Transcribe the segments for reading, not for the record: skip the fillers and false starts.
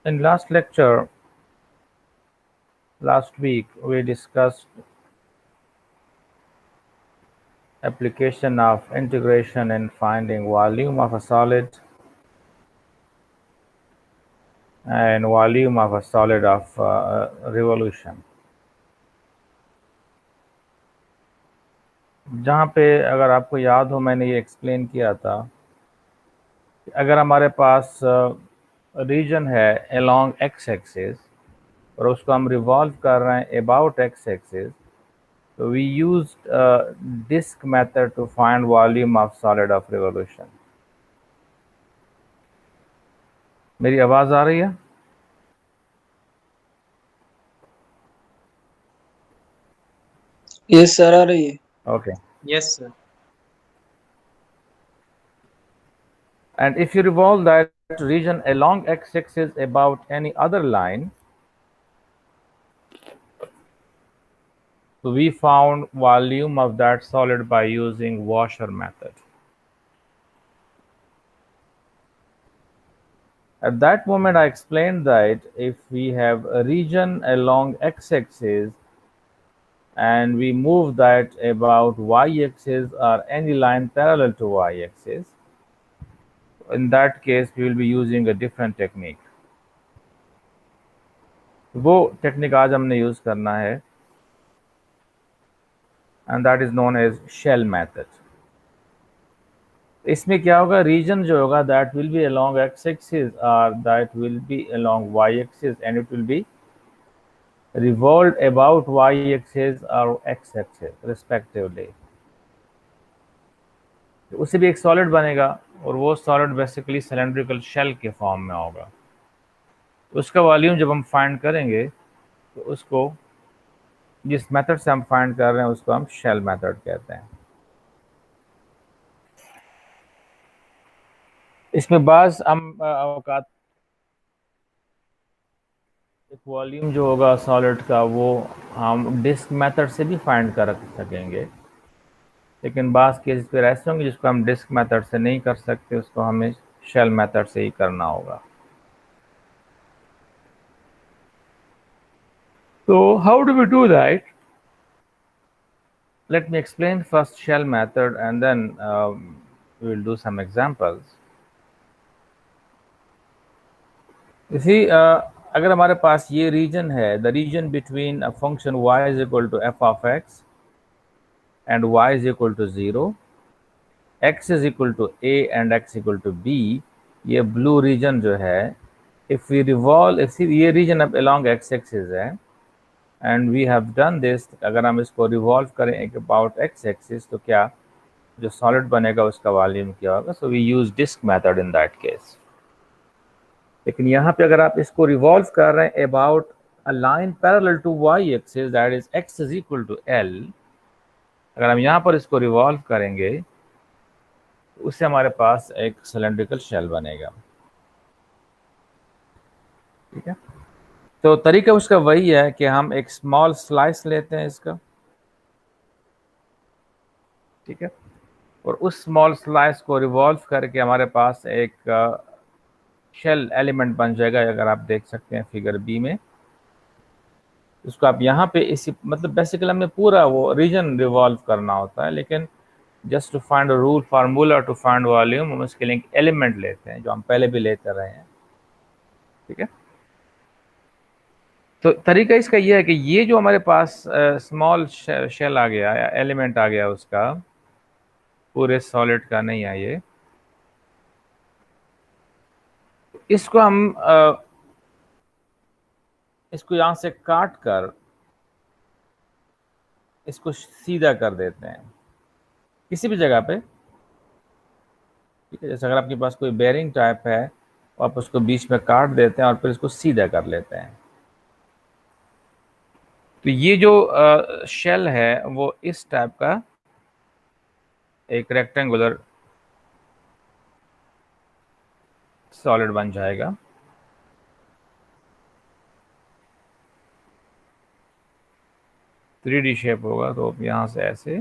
In last lecture, last week, we discussed application of integration in finding volume of a solid and volume of a solid of revolution. जहाँ पे अगर आपको याद हो मैंने ये एक्सप्लेन किया था कि अगर हमारे पास रीजन है अलोंग एक्स एक्सिस और उसको हम रिवॉल्व कर रहे हैं अबाउट एक्स एक्सिस, तो we used disc method to find volume of solid of revolution. मेरी आवाज़ आ रही है? यस सर, आ रही है. Okay. Yes, sir. And if you revolve that region along x-axis about any other line, so we found volume of that solid by using washer method. At that moment, I explained that if we have a region along x-axis and we move that about y-axis or any line parallel to y-axis, in that case, we will be using a different technique. वो technique आज हमने use करना है and that is known as shell method. इसमें क्या होगा, reason जो होगा that will be along x axis or that will be along y axis and it will be revolved about y axis or x axis respectively. उससे भी एक solid बनेगा और वो सॉलिड बेसिकली सिलेंड्रिकल शेल के form में होगा. उसका वॉल्यूम जब हम फाइंड करेंगे तो उसको जिस मेथड से हम फाइंड कर रहे हैं उसको हम शेल मेथड कहते हैं. इसमें बाज हम अवकात एक वॉल्यूम जो होगा सॉलिड का वो हम डिस्क मेथड से भी फाइंड कर सकेंगे, लेकिन बाज केस पे ऐसे होंगे जिसको हम डिस्क मेथड से नहीं कर सकते, उसको हमें शेल मेथड से ही करना होगा. तो how do we do that? Let me explain first shell method and then we will do some examples. इसी अगर हमारे पास ये रीजन है, the region between a function y is equal to f of x and y is equal to 0, x is equal to a and x equal to b, ये blue reason जो है, if we revolve, if ये reason अब along x axis है and we have done this, अगर हम इसको revolve करें about x axis तो क्या जो सॉलिड बनेगा उसका वॉल्यूम क्या होगा. So we use disc method in that case. लेकिन यहाँ पे अगर आप इसको रिवॉल्व कर रहे हैं about a line parallel to y axis that is x is equal to l, अगर हम यहाँ पर इसको रिवॉल्व करेंगे तो उससे हमारे पास एक सिलेंड्रिकल शेल बनेगा. ठीक है, तो तरीका उसका वही है कि हम एक स्मॉल स्लाइस लेते हैं इसका, ठीक है, और उस स्मॉल स्लाइस को रिवॉल्व करके हमारे पास एक शेल एलिमेंट बन जाएगा. अगर आप देख सकते हैं फिगर बी में, उसको आप यहाँ पे इसी मतलब बेसिकली हमें पूरा वो रीजन रिवॉल्व करना होता है, लेकिन just to find rule formula to find volume हम उसके लिए एक एलिमेंट लेते हैं जो हम पहले भी लेते रहे हैं. ठीक है, तो तरीका इसका ये है कि ये जो हमारे पास स्मॉल शेल आ गया या एलिमेंट आ गया उसका, पूरे सॉलिड का नहीं है ये, इसको हम इसको यहाँ से काट कर इसको सीधा कर देते हैं किसी भी जगह पे. ठीक है, जैसे अगर आपके पास कोई बेरिंग टाइप है तो आप उसको बीच में काट देते हैं और फिर इसको सीधा कर लेते हैं. तो ये जो शेल है वो इस टाइप का एक रेक्टेंगुलर सॉलिड बन जाएगा. थ्री डी शेप होगा. तो यहाँ से ऐसे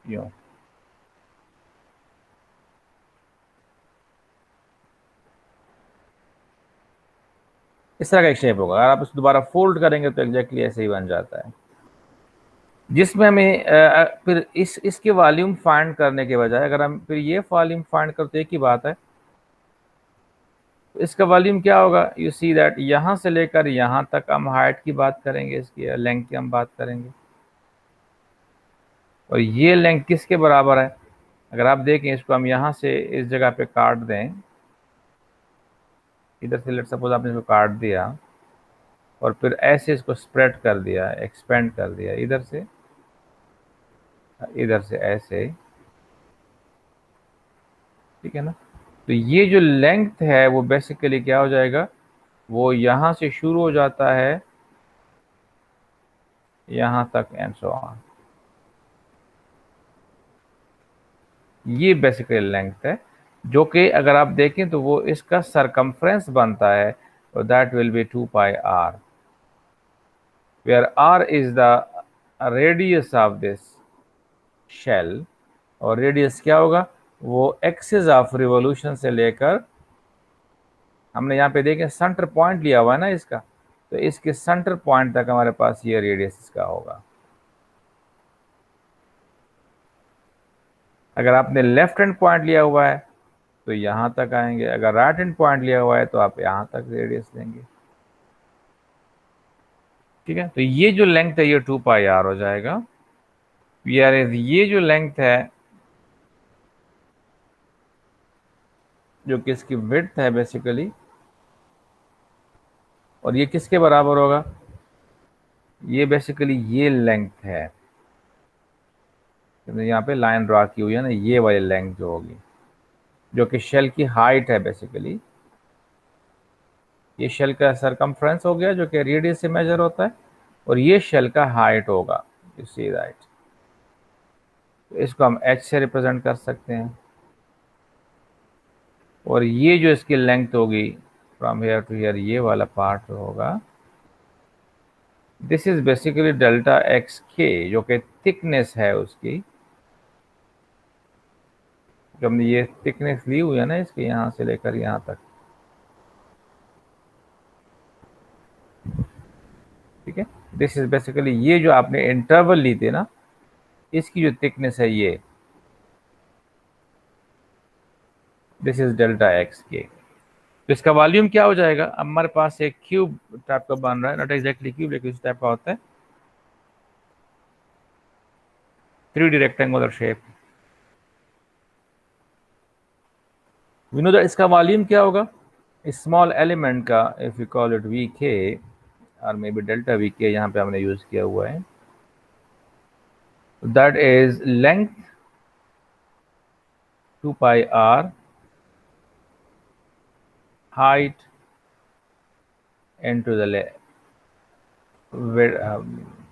यूं, इस तरह का एक शेप होगा। अगर आप इसको दोबारा फोल्ड करेंगे तो एग्जैक्टली ऐसे ही बन जाता है, जिसमें हमें फिर इसके वॉल्यूम फाइंड करने के बजाय अगर हम फिर ये वॉल्यूम फाइंड करते एक ही बात है, तो इसका वॉल्यूम क्या होगा, यू सी दैट यहां से लेकर यहां तक हम हाइट की बात करेंगे, इसकी लेंथ की हम बात करेंगे, और ये लेंथ किसके बराबर है, अगर आप देखें इसको हम यहां से इस जगह पे काट दें, इधर से लेट सपोज आपने इसको काट दिया और फिर ऐसे इसको स्प्रेड कर दिया, एक्सपेंड कर दिया इधर से ऐसे, ठीक है ना, तो ये जो लेंथ है वो बेसिकली क्या हो जाएगा, वो यहां से शुरू हो जाता है यहां तक एंड सो ऑन, ये बेसिकली लेंथ है, जो कि अगर आप देखें तो वो इसका सरकमफ्रेंस बनता है, तो that will be 2πr, where r is the radius of this shell, और रेडियस क्या होगा, वो एक्सिस ऑफ रिवोल्यूशन से लेकर, हमने यहाँ पे देखें सेंटर पॉइंट लिया हुआ है ना इसका, तो इसके सेंटर पॉइंट तक हमारे पास ये रेडियस इसका होगा। अगर आपने लेफ्ट हैंड पॉइंट लिया हुआ है तो यहां तक आएंगे, अगर राइट हैंड पॉइंट लिया हुआ है तो आप यहां तक रेडियस लेंगे, ठीक है। तो ये जो लेंथ है ये 2πr हो जाएगा, ये जो लेंथ है जो कि इसकी विड्थ है बेसिकली, और ये किसके बराबर होगा, ये बेसिकली ये लेंथ है, यहाँ पे लाइन ड्रा की हुई है ना, ये वाली लेंथ जो होगी, जो कि शेल की हाइट है बेसिकली, ये शेल का सरकमफ्रेंस हो गया जो कि रेडियस से मेजर होता है, और ये शेल का हाइट होगा, यू सी दैट, तो इसको हम h से रिप्रेजेंट कर सकते हैं, और ये जो इसकी लेंथ होगी फ्रॉम हेयर टू हेयर, ये वाला पार्ट जो होगा, this is basically delta x के, जो कि थिकनेस है उसकी, जो हमने ये थिकनेस ली हुई है ना इसके यहां से लेकर यहां तक, ठीक है। दिस इज बेसिकली ये जो आपने इंटरवल ली थी ना, इसकी जो थिकनेस है ये, दिस इज डेल्टा एक्स के, तो इसका वॉल्यूम क्या हो जाएगा, अब हमारे पास एक क्यूब टाइप का बन रहा है, नॉट एग्जैक्टली क्यूब लेकिन इस टाइप का होता है, 3D rectangular shape, we know that इसका वॉल्यूम क्या होगा, स्मॉल एलिमेंट का, if you call it V के और मे बी डेल्टा वी के यहाँ पे हमने यूज किया हुआ है, that is length 2πr, height into the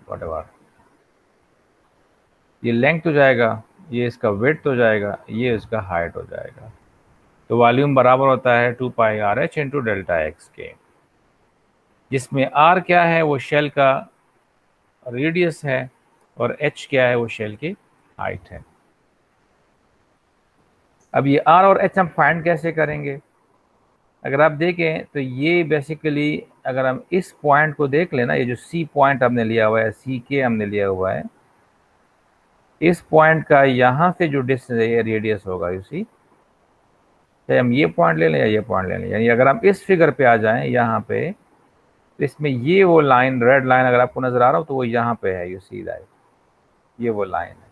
whatever, ये लेंथ हो जाएगा, ये इसका विड्थ हो जाएगा, ये इसका हाइट हो जाएगा, तो वॉल्यूम बराबर होता है 2πrh इंटू डेल्टा एक्स के, जिसमें r क्या है, वो शेल का रेडियस है, और h क्या है, वो शेल की हाइट है। अब ये r और h हम फाइंड कैसे करेंगे, अगर आप देखें तो ये बेसिकली अगर हम इस पॉइंट को देख लेना, ये जो C पॉइंट हमने लिया हुआ है, C के हमने लिया हुआ है, इस पॉइंट का यहाँ से जो डिस्टेंस है ये रेडियस होगा, यू सी, चाहे हम ये पॉइंट ले लें या ये पॉइंट ले लें, यानी अगर हम इस फिगर पे आ जाएं यहाँ पे, तो इसमें ये वो लाइन, रेड लाइन अगर आपको नजर आ रहा हो तो वो यहाँ पे है, यू सी दैट, ये वो लाइन है,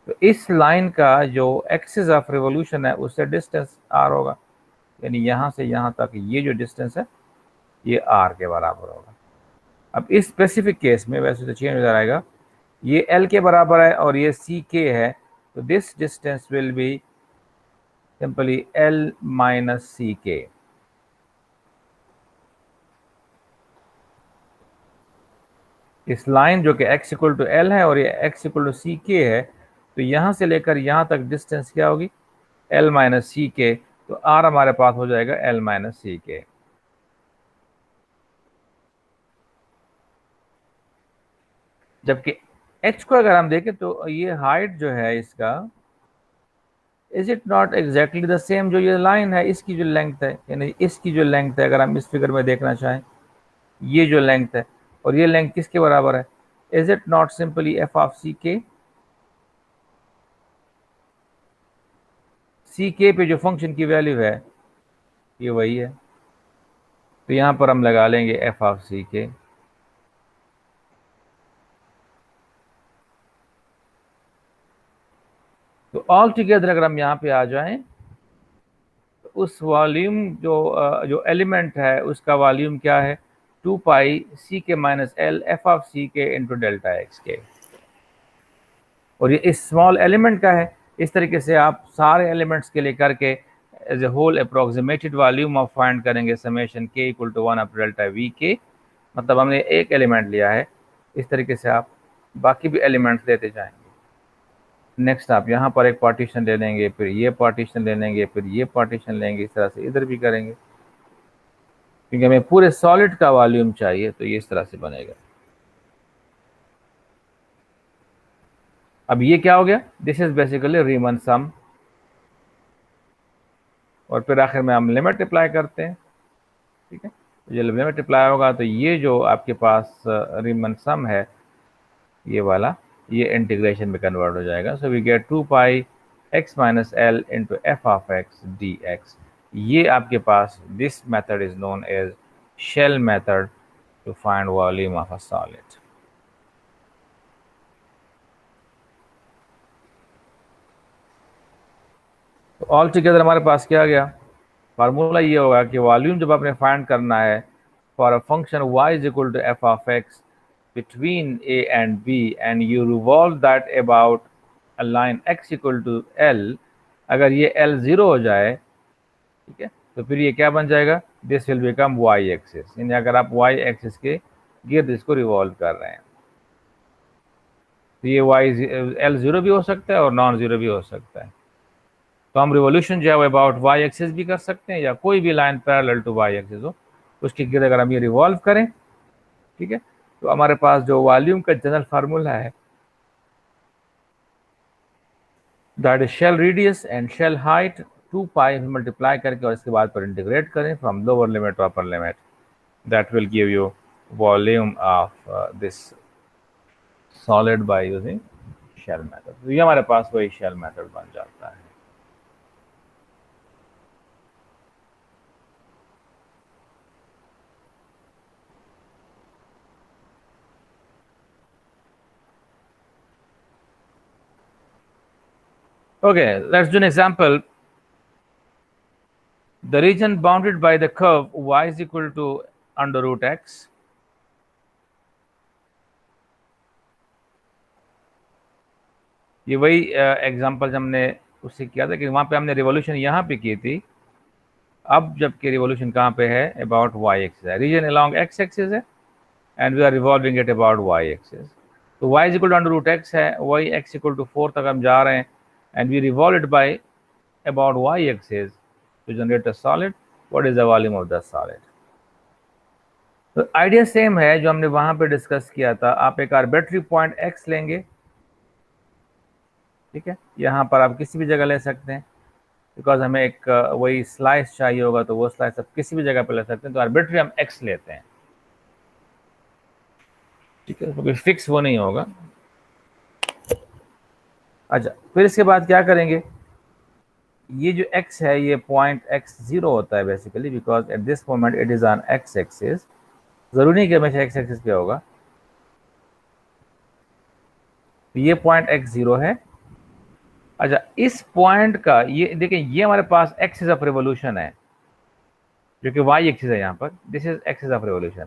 तो इस लाइन का जो एक्सिस ऑफ रिवोल्यूशन है उससे डिस्टेंस r होगा, यानी यहाँ से यहाँ तक ये जो डिस्टेंस है ये r के बराबर होगा। अब इस स्पेसिफिक केस में वैसे तो चेंज हो जाएगा, ये l के बराबर है और ये c k है, तो this distance will be simply l minus C K, इस लाइन जो कि x इक्वल टू एल है और ये x इक्वल टू सी के है, तो यहां से लेकर यहां तक डिस्टेंस क्या होगी, l माइनस सी के, तो r हमारे पास हो जाएगा l माइनस सी के। जबकि h को अगर हम देखें तो ये हाइट जो है इसका, is it not exactly the same, जो ये लाइन है इसकी जो लेंथ है, यानी इसकी जो लेंथ है, अगर हम इस फिगर में देखना चाहें, ये जो लेंथ है और ये लेंथ किसके बराबर है, is it not simply F of C K. C के पे जो फंक्शन की वैल्यू है ये वही है, तो यहां पर हम लगा लेंगे एफ ऑफ सी के। तो ऑल टुगेदर अगर हम यहाँ पे आ जाएं तो उस वॉल्यूम जो एलिमेंट है उसका वॉल्यूम क्या है, 2 पाई सी के minus L F of C के इंटू डेल्टा एक्स के, और ये इस स्मॉल एलिमेंट का है। इस तरीके से आप सारे एलिमेंट्स के लिए करके as a whole approximated volume of find करेंगे समेशन के equal to 1 up delta V के, मतलब हमने एक एलिमेंट लिया है, इस तरीके से आप बाकी भी एलिमेंट्स लेते जाएंगे। नेक्स्ट आप यहाँ पर एक पार्टीशन ले लेंगे, फिर ये पार्टीशन ले लेंगे, फिर ये पार्टीशन लेंगे, इस तरह से इधर भी करेंगे, क्योंकि हमें पूरे सॉलिड का वॉल्यूम चाहिए, तो ये इस तरह से बनेगा। अब ये क्या हो गया, दिस इज बेसिकली रीमन सम, और फिर आखिर में हम लिमिट अप्लाई करते हैं, ठीक है। तो जब लिमिट अप्लाई होगा तो ये जो आपके पास रीमन सम है ये वाला, ये इंटीग्रेशन में कन्वर्ट हो जाएगा। So we get 2 pi X minus L into F of X D X. ये आपके पास this method is known as shell method to find volume of a solid. तो ऑल टुगेदर हमारे पास क्या गया, फार्मूला ये होगा कि वॉल्यूम जब आपने फाइंड करना है for a function y is equal to f of x between a and b and you revolve that about a line x equal to l, अगर ये l 0 हो जाए, ठीक है, तो फिर ये क्या बन जाएगा, this will become y axis, यानी अगर आप y एक्सिस के गिर्द इसको रिवॉल्व कर रहे हैं तो ये y l 0 भी हो सकता है और नॉन जीरो भी हो सकता है। तो हम रिवोल्यूशन जो है अबाउट y एक्सिस भी कर सकते हैं, या कोई भी line parallel to y axis हो उसके गिर्द अगर हम ये रिवॉल्व करें, ठीक है, तो हमारे पास जो वॉल्यूम का जनरल फार्मूला है that is shell radius and shell height 2 pi multiply करके और इसके बाद पर इंटीग्रेट करें from lower limit to upper limit, that will give you volume of this solid by using shell method. तो ये हमारे पास वही शेल मेथड बन जाता है। Okay, let's do an example. The region bounded by the curve y is equal to under root x. ये वही example हमने उससे किया था कि वहां पे हमने रिवॉल्यूशन यहाँ पे की थी, अब जबकि रिवॉल्यूशन कहाँ पे है, अबाउट y एक्सिस है, रीजन अलोंग x एक्सिस है and we are revolving it about y axis. तो y is equal to under root x है, y x इक्वल टू 4 तक हम जा रहे हैं and we revolve it by about y axis to generate a solid. What is the volume of the solid. तो idea same है जो हमने वहां पे डिस्कस किया था। आप एक आर्बिट्री पॉइंट x लेंगे, ठीक है, यहाँ पर आप किसी भी जगह ले सकते हैं, बिकॉज हमें एक वही स्लाइस चाहिए होगा तो वो स्लाइस आप किसी भी जगह पे ले सकते हैं। तो आर्बिट्री हम x लेते हैं, ठीक है, क्योंकि फिक्स वो नहीं होगा। अच्छा, फिर इसके बाद क्या करेंगे, ये जो x है ये पॉइंट x0 होता है basically, because at this moment it is on x axis, जरूरी नहीं कि हमेशा x एक्सिस पे होगा। तो ये पॉइंट x0 है। अच्छा, इस पॉइंट का ये देखिए, ये हमारे पास एक्सिस ऑफ रिवोल्यूशन है जो कि y एक्सिस है, यहाँ पर this is axis of revolution.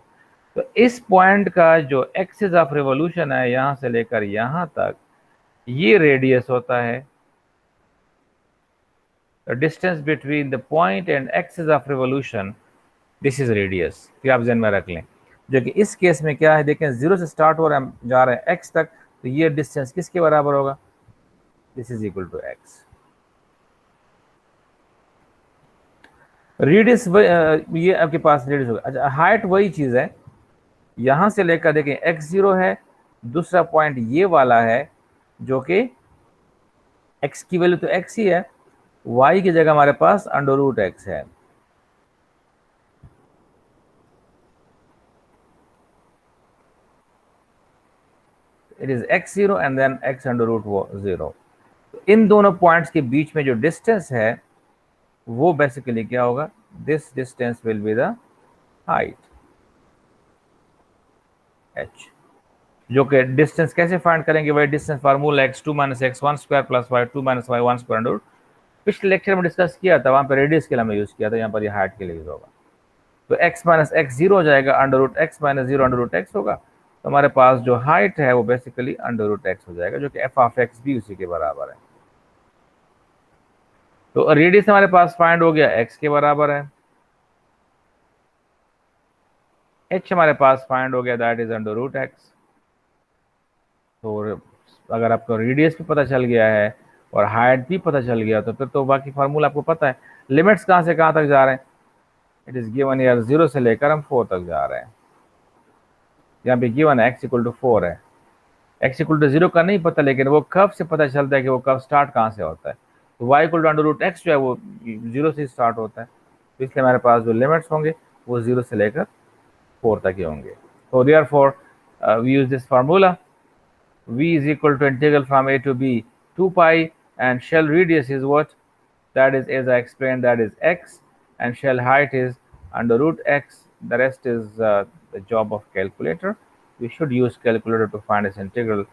तो इस पॉइंट का जो एक्सिस ऑफ रिवोल्यूशन है यहाँ से लेकर यहाँ तक, ये रेडियस होता है। The distance between the point and axis of revolution, this is radius, ये आप ध्यान में रख लें। जो कि इस केस में क्या है, देखें 0 से स्टार्ट हो रहा है, हम जा रहे हैं x तक, तो ये डिस्टेंस किसके बराबर होगा, this is equal to x। Radius ये आपके पास रेडियस होगा। अच्छा, हाइट वही चीज है, यहां से लेकर देखें x0 है, दूसरा पॉइंट ये वाला है जो कि x की वैल्यू तो x ही है, y की जगह हमारे पास अंडर रूट x है। It is x0 and then x under root 0। इन दोनों पॉइंट्स के बीच में जो डिस्टेंस है वो बेसिकली क्या होगा, this distance will be the height h। जो कि डिस्टेंस कैसे फाइंड करेंगे, वही distance formula x2 minus x1 square plus y2 minus y1 square under root, पिछले लेक्चर में डिस्कस किया था, वहां पर रेडियस के लिए हमने यूज किया था, यहाँ पर ये हाइट के लिए यूज होगा। तो x माइनस एक्स जीरो हो जाएगा, under root x minus zero under root x होगा। तो हमारे पास जो हाइट है वो बेसिकली अंडर रूट एक्स हो जाएगा, जो कि एफ ऑफ एक्स भी उसी के बराबर है। तो रेडियस हमारे पास फाइंड हो गया, x के बराबर है। h हमारे पास फाइंड हो गया, that is under root x. तो अगर आपको रेडियस भी पता चल गया है और हाइट भी पता चल गया तो फिर तो बाकी फार्मूला आपको पता है। लिमिट्स कहाँ से कहाँ तक जा रहे हैं, इट इज गिवन ईयर 0 से लेकर हम 4 तक जा रहे हैं। यहाँ पे गिवन है x इक्वल टू 4 है। x इक्वल टू 0 का नहीं पता, लेकिन वो कब से पता चलता है कि वो कब स्टार्ट कहाँ से होता है। तो y equal to under root x जो है वो 0 से स्टार्ट होता है, तो इसलिए हमारे पास जो लिमिट्स होंगे वो 0 से लेकर 4 तक ही होंगे। तो therefore we use this formula, v is equal to integral from a to b 2 pi, and shell radius is what, that is, as I explained, that is x, and shell height is under root x. The rest is the job of calculator. We should use calculator to find this integral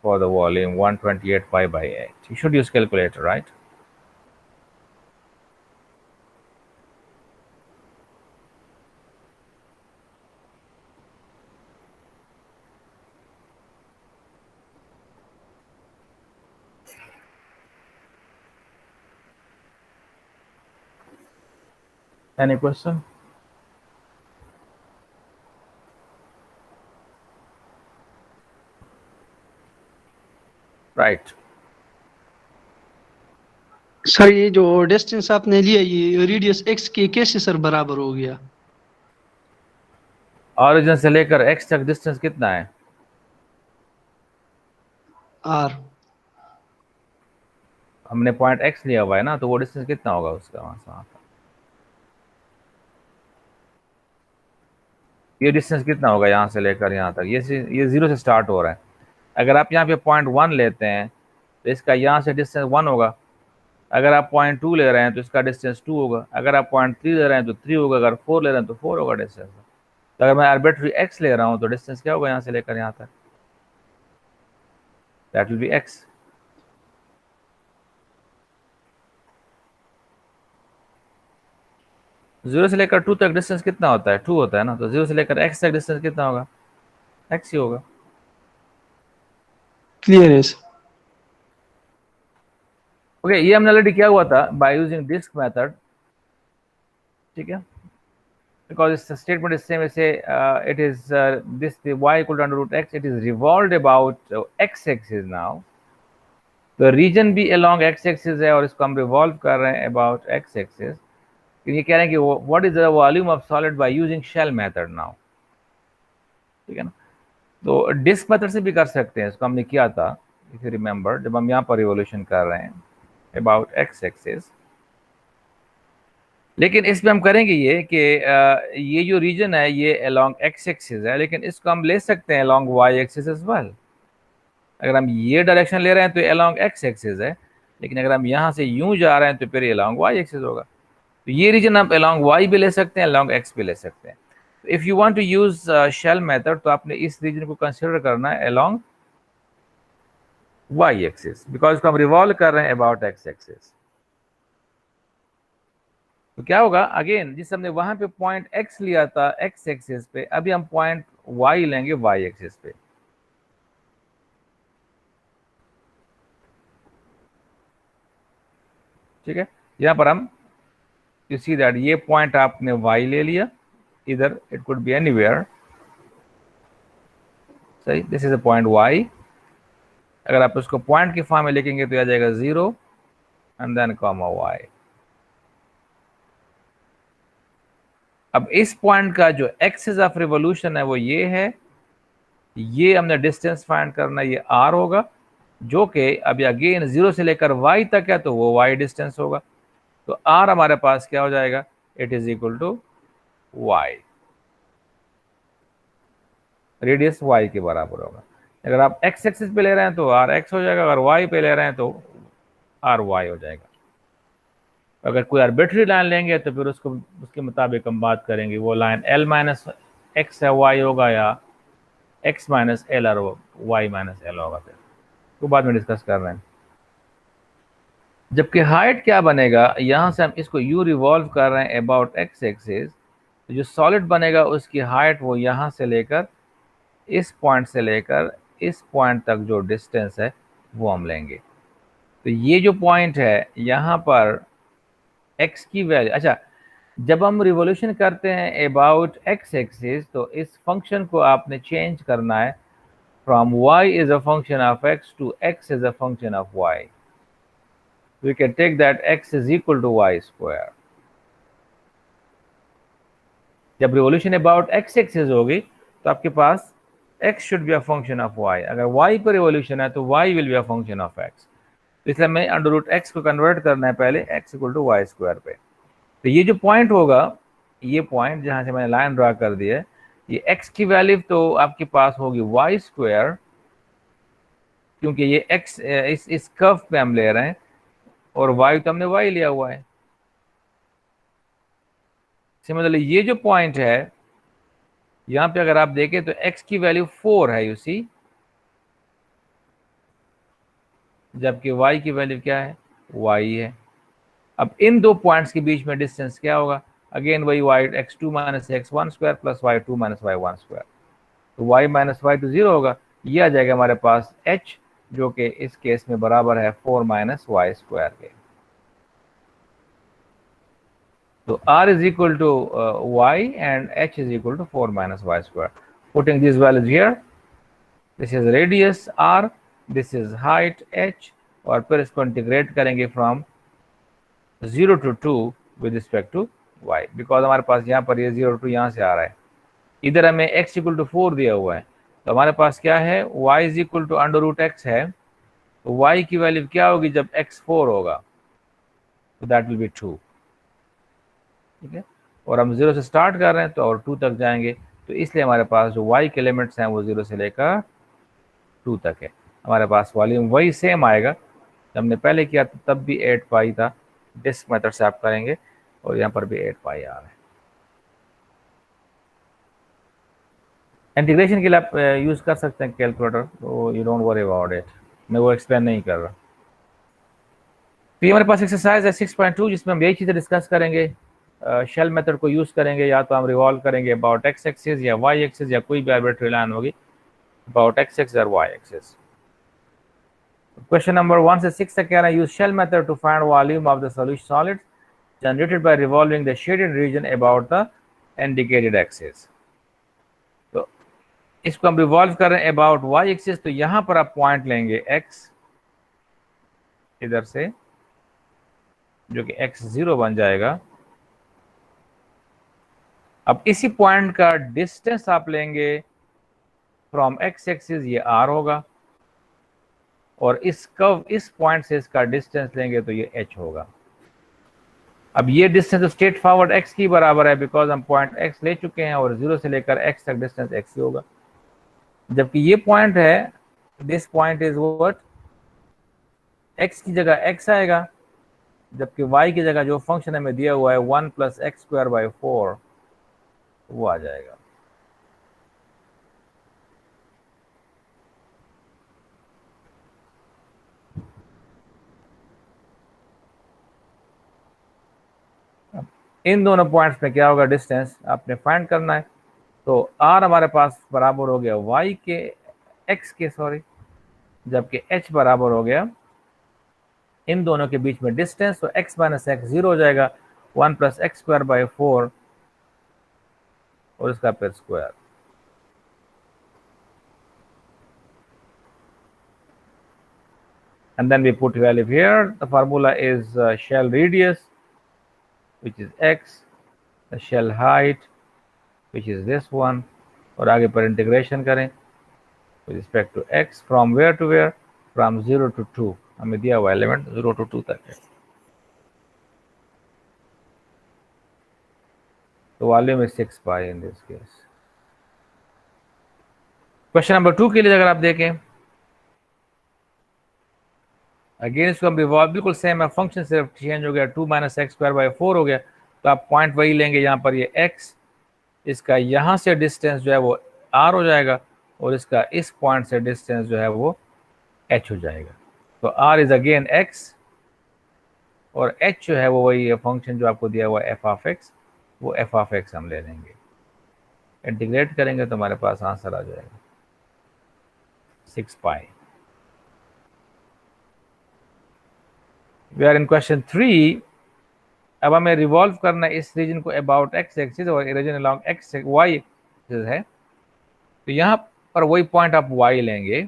for the volume 128 pi by 8. You should use calculator, right? Any question? Right. Sir ये जो distance आपने लिया ये radius x के कैसे sir बराबर हो गया? ऑरिजिन से लेकर x तक डिस्टेंस कितना है? r। हमने पॉइंट x लिया हुआ है ना, तो वो डिस्टेंस कितना होगा उसका वहां से वहां तक? ये डिस्टेंस कितना होगा यहाँ से लेकर यहाँ तक? ये 0 से स्टार्ट हो रहा है। अगर आप यहाँ पे पॉइंट 1 लेते हैं तो इसका यहाँ से डिस्टेंस 1 होगा। अगर आप पॉइंट 2 ले रहे हैं तो इसका डिस्टेंस 2 होगा। अगर आप पॉइंट 3 ले रहे हैं तो 3 होगा। अगर 4 ले रहे हैं तो 4 होगा डिस्टेंस। तो अगर मैं आर्बिट्री x ले रहा हूँ तो डिस्टेंस क्या होगा यहाँ से लेकर यहाँ तक? That will B x। Zero से लेकर 2 तक डिस्टेंस कितना होता है? 2 होता है ना। तो 0 से लेकर x तक डिस्टेंस कितना होगा? x ही होगा। क्लियर है सर। ओके, ये हमने ऑलरेडी किया हुआ था बाय यूजिंग डिस्क मेथड, ठीक है। Because its statement is same, say it is this the y equal to under root x, it is revolved about x axis now। तो reason भी along x axis है और इसको हम revolve कर रहे हैं about x axis। ये कह रहे हैं कि what is the volume of solid by using shell method now, ठीक है ना। तो डिस्क मेथड से भी कर सकते हैं, इसको हमने किया था इफ यू रिमेंबर, जब हम यहाँ पर रिवोल्यूशन कर रहे हैं about x axis। लेकिन इसमें हम करेंगे ये कि ये जो रीजन है ये अलोंग एक्स एक्सिस है, लेकिन इसको हम ले सकते हैं along y axis as well. अगर हम ये डायरेक्शन ले रहे हैं तो अलोंग एक्स एक्सिस है, लेकिन अगर हम यहाँ से यूं जा रहे हैं तो फिर अलोंग वाई एक्सिस होगा। तो ये रीजन आप अलोंग वाई भी ले सकते हैं, अलोंग एक्स भी ले सकते हैं। If you want to use shell method तो आपने इस रीजन को कंसिडर करना है अलोंग वाई एक्सिस, बिकॉज इसको हम रिवॉल्व कर रहे हैं अबाउट एक्स एक्सिस। तो क्या होगा, अगेन जिस हमने वहां पे पॉइंट x लिया था x एक्सिस पे, अभी हम पॉइंट y लेंगे y एक्सिस पे। ठीक है, यहां पर हम यू सी दैट ये पॉइंट आपने y ले लिया, इधर इट कुड बी एनीवेयर, सही। This is a point y। अगर आप उसको पॉइंट के फॉर्म में लिखेंगे तो आ जाएगा 0 एंड देन कॉमा y। अब इस पॉइंट का जो एक्सिस ऑफ रिवोल्यूशन है वो ये है, ये हमने डिस्टेंस फाइंड करना, ये r होगा, जो कि अभी अगेन 0 से लेकर y तक है, तो वो y डिस्टेंस होगा। तो r हमारे पास क्या हो जाएगा, it is equal to y, radius y के बराबर होगा। अगर आप x एक्सिस पे ले रहे हैं तो r x हो जाएगा, अगर y पे ले रहे हैं तो r y हो जाएगा। अगर कोई आर्बिट्री लाइन लेंगे तो फिर उसको उसके मुताबिक हम बात करेंगे, वो लाइन l माइनस एक्स है y होगा या x माइनस एल और y माइनस एल होगा, फिर तो बाद में डिस्कस कर रहे हैं। जबकि हाइट क्या बनेगा, यहां से हम इसको u रिवॉल्व कर रहे हैं अबाउट x एक्सिस, तो जो सॉलिड बनेगा उसकी हाइट वो यहां से लेकर इस पॉइंट से लेकर इस पॉइंट तक जो डिस्टेंस है वो हम लेंगे। तो ये जो पॉइंट है यहाँ पर x की वैल्यू, अच्छा जब हम रिवोल्यूशन करते हैं अबाउट x एक्सिस तो इस फंक्शन को आपने चेंज करना है from y is a function of x to x is a function of y। We can take that x is equal to y square. जब रिवोल्यूशन अबाउट x एक्सिस होगी तो आपके पास x should be a function of y, अगर y पर revolution है तो y will be a function of x। तो इसलिए हमें अंडर रूट x को कन्वर्ट करना है पहले x equal to y square पे। तो ये जो पॉइंट होगा, ये पॉइंट जहां से मैंने लाइन ड्रा कर दी है, ये x की वैल्यू तो आपके पास होगी वाई स्क्वायर, क्योंकि ये x इस कर्व पे हम ले रहे हैं और y तो हमने y लिया हुआ है। सिमिलरली ये जो पॉइंट है यहाँ पे अगर आप देखें तो x की वैल्यू 4 है, यू सी, जबकि y की वैल्यू क्या है, y है। अब इन दो पॉइंट्स के बीच में डिस्टेंस क्या होगा, अगेन वही y x2 minus x1 square plus y2 minus y1 square, तो y माइनस वाई तो 0 होगा, ये आ जाएगा हमारे पास h, जो कि इस केस में बराबर है 4 माइनस वाई स्क्वायर के। तो r is equal to y and h is equal to 4 minus y square. Putting these values here, this is radius r, this is height h, और फिर इसको इंटीग्रेट करेंगे from 0 to 2 with respect to y, because हमारे पास यहाँ पर ये 0 to यहाँ से आ रहा है, इधर हमें x इक्वल टू 4 दिया हुआ है, तो हमारे पास क्या है, y is equal to under root x है, तो y की वैल्यू क्या होगी जब x 4 होगा, तो दैट विल बी 2, ठीक है। और हम 0 से स्टार्ट कर रहे हैं तो और 2 तक जाएंगे, तो इसलिए हमारे पास जो y के लिमिट्स हैं वो 0 से लेकर 2 तक है। हमारे पास वॉल्यूम वही सेम आएगा, हमने पहले किया था तब भी 8 पाई था, डिस्क मेथड से आप करेंगे और यहाँ पर भी 8 पाई आ रहा है। इंटीग्रेशन के लिए आप यूज कर सकते हैं कैलकुलेटर, तो you don't worry about it, मैं वो एक्सप्लेन नहीं कर रहा। तो ये हमारे पास एक्सरसाइज है 6.2, जिसमें हम यही चीज़ें डिस्कस करेंगे। शेल मेथड को यूज करेंगे, या तो हम रिवॉल्व करेंगे अबाउट x एक्सिस या y एक्सिस या कोई भी आर्बिट्री लाइन होगी अबाउट x एक्सिस और y एक्सिस। क्वेश्चन नंबर 1 से 6 तक कह रहा है, use shell method to find volume of the solution solid generated by revolving the shaded region about the indicated axis. तो इसको हम रिवॉल्व कर रहे हैं अबाउट y एक्सिस, तो यहां पर आप पॉइंट लेंगे x इधर से, जो कि x0 बन जाएगा। अब इसी पॉइंट का डिस्टेंस आप लेंगे फ्रॉम x एक्सिस, ये r होगा, और इस कर्व इस पॉइंट से इसका डिस्टेंस लेंगे तो ये h होगा। अब ये डिस्टेंस स्ट्रेट फॉरवर्ड x की बराबर है, बिकॉज हम पॉइंट x ले चुके हैं और 0 से लेकर x तक डिस्टेंस x ही होगा। जबकि ये पॉइंट है, this point is what, x की जगह x आएगा, जबकि y की जगह जो फंक्शन हमें दिया हुआ है 1 प्लस एक्स स्क्वायर बाई 4 वो आ जाएगा। इन दोनों पॉइंट्स में क्या होगा, डिस्टेंस आपने फाइंड करना है। तो r हमारे पास बराबर हो गया y के x के, सॉरी, जबकि h बराबर हो गया इन दोनों के बीच में डिस्टेंस, तो x माइनस एक्स 0 हो जाएगा, 1 प्लस एक्स स्क्वायर बाई 4 और इसका फिर square. And then we put value here. The formula is shell radius, which is x, the shell height, which is this one, और आगे पर इंटीग्रेशन करें with respect to x from where to where, from 0 to 2, हमें दिया हुआ element 0 to 2 तक है। तो volume is 6 pi in this case. Question number 2 के लिए अगर आप देखें, अगेन इसको हम रिवॉल्व, बिल्कुल सेम है, फंक्शन सिर्फ चेंज हो गया, 2 - x² / 4 हो गया। तो आप पॉइंट वही लेंगे, यहाँ पर ये x, इसका यहाँ से डिस्टेंस जो है वो r हो जाएगा, और इसका इस पॉइंट से डिस्टेंस जो है वो h हो जाएगा। तो r इज अगेन x, और h जो है वो वही है फंक्शन जो आपको दिया हुआ f(x), वो f(x) हम ले लेंगे, इंटीग्रेट करेंगे तो हमारे पास आंसर आ जाएगा 6 pi. We are in question 3। अब हमें रिवॉल्व करना है इस रीजन को अबाउट x एक्सिस और region along x y axis है। तो यहाँ पर वही पॉइंट आप y लेंगे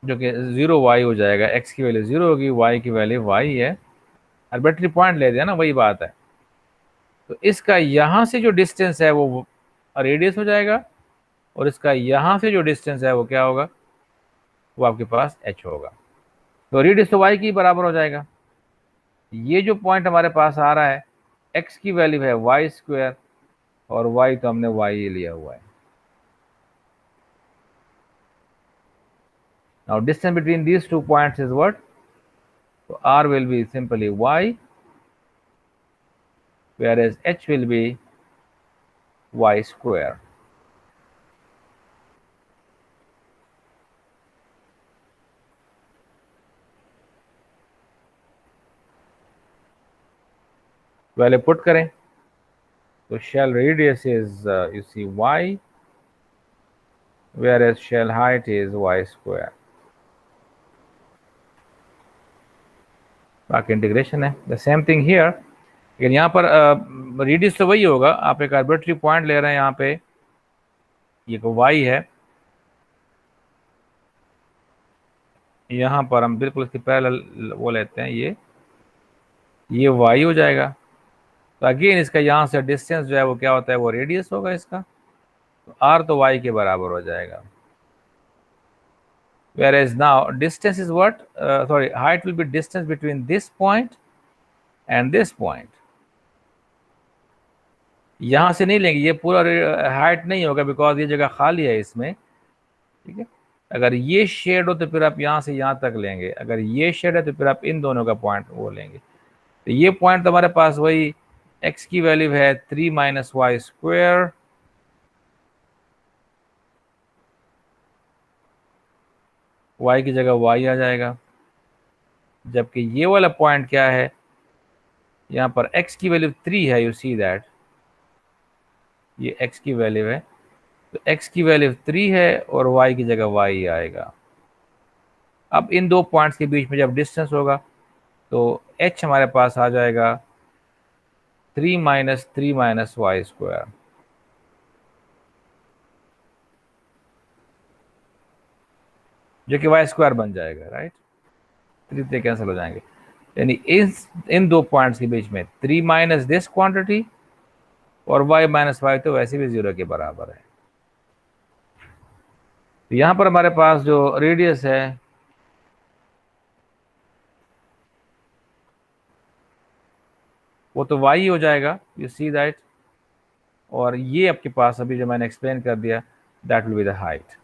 जो कि 0y हो जाएगा, x की वैल्यू 0 होगी, y की वैल्यू y है, आर्बिट्ररी पॉइंट ले दिया ना, वही बात है। तो इसका यहाँ से जो डिस्टेंस है वो रेडियस हो जाएगा, और इसका यहाँ से जो डिस्टेंस है वो क्या होगा, वो आपके पास h होगा। तो रेडियस तो y की बराबर हो जाएगा। ये जो पॉइंट हमारे पास आ रहा है, x की वैल्यू है y², और y तो हमने y लिया हुआ है। Now distance between these 2 points is what? So r will be simply y, whereas h will be y²। Value put करें तो shell radius is you see y, whereas shell height is y²। बाकी integration है, the same thing here. लेकिन यहाँ पर radius तो वही होगा, आप एक आर्बिट्ररी पॉइंट ले रहे हैं, यहाँ पे ये y है, यहाँ पर हम बिल्कुल इसके पैरेलल वो लेते हैं, ये y हो जाएगा। तो अगेन इसका यहाँ से डिस्टेंस जो है वो क्या होता है, वो रेडियस होगा इसका, तो r तो y के बराबर हो जाएगा। whereas now distance is what, sorry, height will be distance between this point and this point। यहाँ से नहीं लेंगे, ये पूरा हाइट नहीं होगा, बिकॉज ये जगह खाली है इसमें, ठीक है। अगर ये शेड हो तो फिर आप यहाँ से यहाँ तक लेंगे, अगर ये शेड है तो फिर आप इन दोनों का पॉइंट वो लेंगे। तो ये पॉइंट हमारे पास वही x की वैल्यू है 3 - y², y की जगह y आ जाएगा, जबकि ये वाला पॉइंट क्या है, यहाँ पर x की वैल्यू 3 है, यू सी दैट, ये x की वैल्यू है, तो x की वैल्यू 3 है और y की जगह y आएगा। अब इन दो पॉइंट्स के बीच में जब डिस्टेंस होगा तो h हमारे पास आ जाएगा 3 - 3 - y², जो कि y² बन जाएगा, राइट। 3 कैंसिल हो जाएंगे, यानी इन दो पॉइंट्स के बीच में 3 माइनस दिस क्वांटिटी और y - y तो वैसे भी 0 के बराबर है। तो यहाँ पर हमारे पास जो रेडियस है वो तो y हो जाएगा, यू सी दैट, और ये आपके पास अभी जो मैंने एक्सप्लेन कर दिया, that will be the height.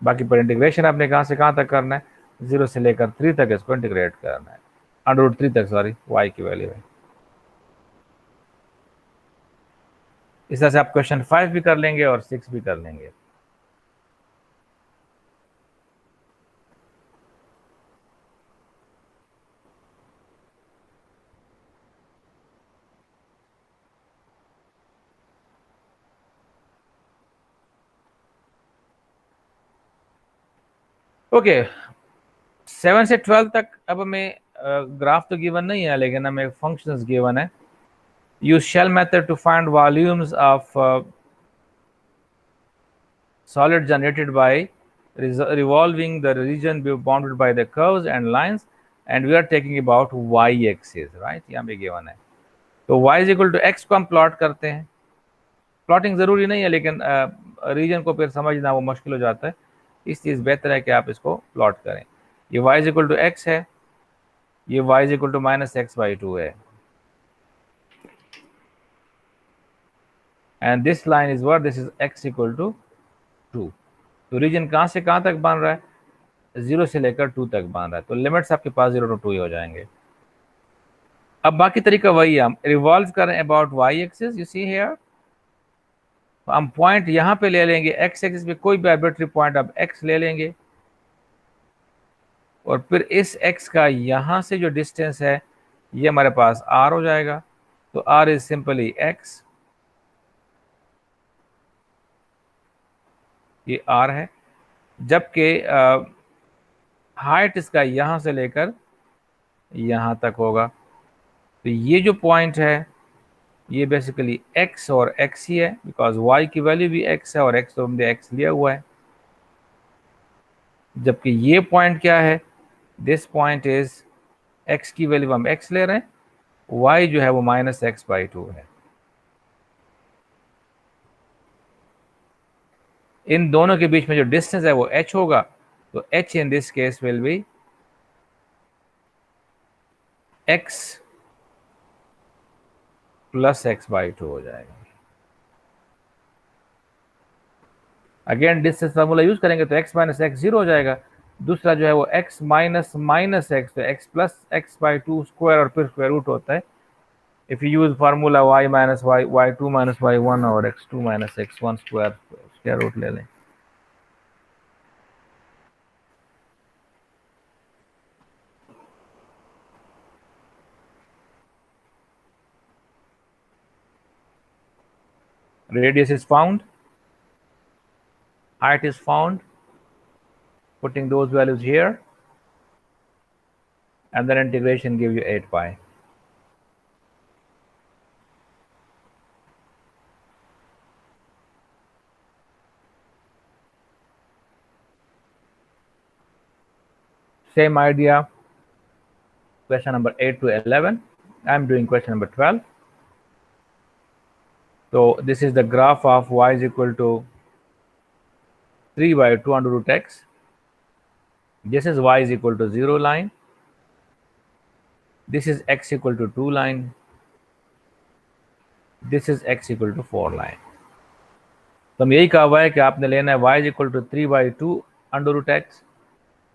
बाकी पर इंटीग्रेशन आपने कहाँ से कहाँ तक करना है, 0 से लेकर 3 तक इसको इंटीग्रेट करना है, √3 तक, सॉरी, y की वैल्यू है। इस तरह से आप क्वेश्चन 5 भी कर लेंगे और 6 भी कर लेंगे। ओके, 7 से 12 तक अब हमें ग्राफ तो गिवन नहीं है, लेकिन हमें फंक्शंस गिवन है। Use shell method to find volumes of solid generated by revolving the region bounded by the curves and lines, and we are taking about y axis, right, यहाँ पे given है। तो y is equal to x को हम plot करते हैं, plotting ज़रूरी नहीं है, लेकिन रीजन को फिर समझना वो मुश्किल हो जाता है, इस चीज़ बेहतर है कि आप इसको प्लॉट करें। ये y is equal to x है, ये y is equal to -x/2 है, and this line is what, this is x equal to 2। तो रीजन कहाँ से कहाँ तक बन रहा है, 0 से लेकर 2 तक बन रहा है, तो लिमिट्स आपके पास 0 to 2 ही हो जाएंगे। अब बाकी तरीका वही है, हम रिवॉल्व करें about y axis, you see here, हम पॉइंट यहाँ पे ले लेंगे, x एक्सिस पे कोई भी आर्बिट्री पॉइंट आप x ले लेंगे, और फिर इस x का यहाँ से जो डिस्टेंस है ये हमारे पास r हो जाएगा। तो r इज सिंपली x, ये r है, जबकि हाइट इसका यहाँ से लेकर यहाँ तक होगा। तो ये जो पॉइंट है ये बेसिकली x और x ही है, बिकॉज y की वैल्यू भी x है और x तो हमने x लिया हुआ है। जबकि ये पॉइंट क्या है, दिस पॉइंट इज x की वैल्यू हम x ले रहे हैं, y जो है वो -x/2 है। इन दोनों के बीच में जो डिस्टेंस है वो h होगा, तो h in this case will be x plus x/2 हो जाएगा। अगेन डिस्टेंस फार्मूला यूज करेंगे तो x माइनस एक्स 0 हो जाएगा, दूसरा जो है वो x माइनस माइनस एक्स, तो x प्लस x/2 स्क्वायर और फिर स्क्वायर रूट होता है। If you use formula y minus y, y2 minus y1 और x2 minus x1 square root ले लें। Radius is found, height is found, putting those values here, and then integration gives you 8 pi. Same idea, question number 8 to 11. I'm doing question number 12. So this is the graph of y is equal to 3/2 under root x. This is y is equal to 0 line. This is x equal to 2 line. This is x equal to 4 line. तो हम यही कहा हुआ है कि आपने लेना है y is equal to 3/2 under root x,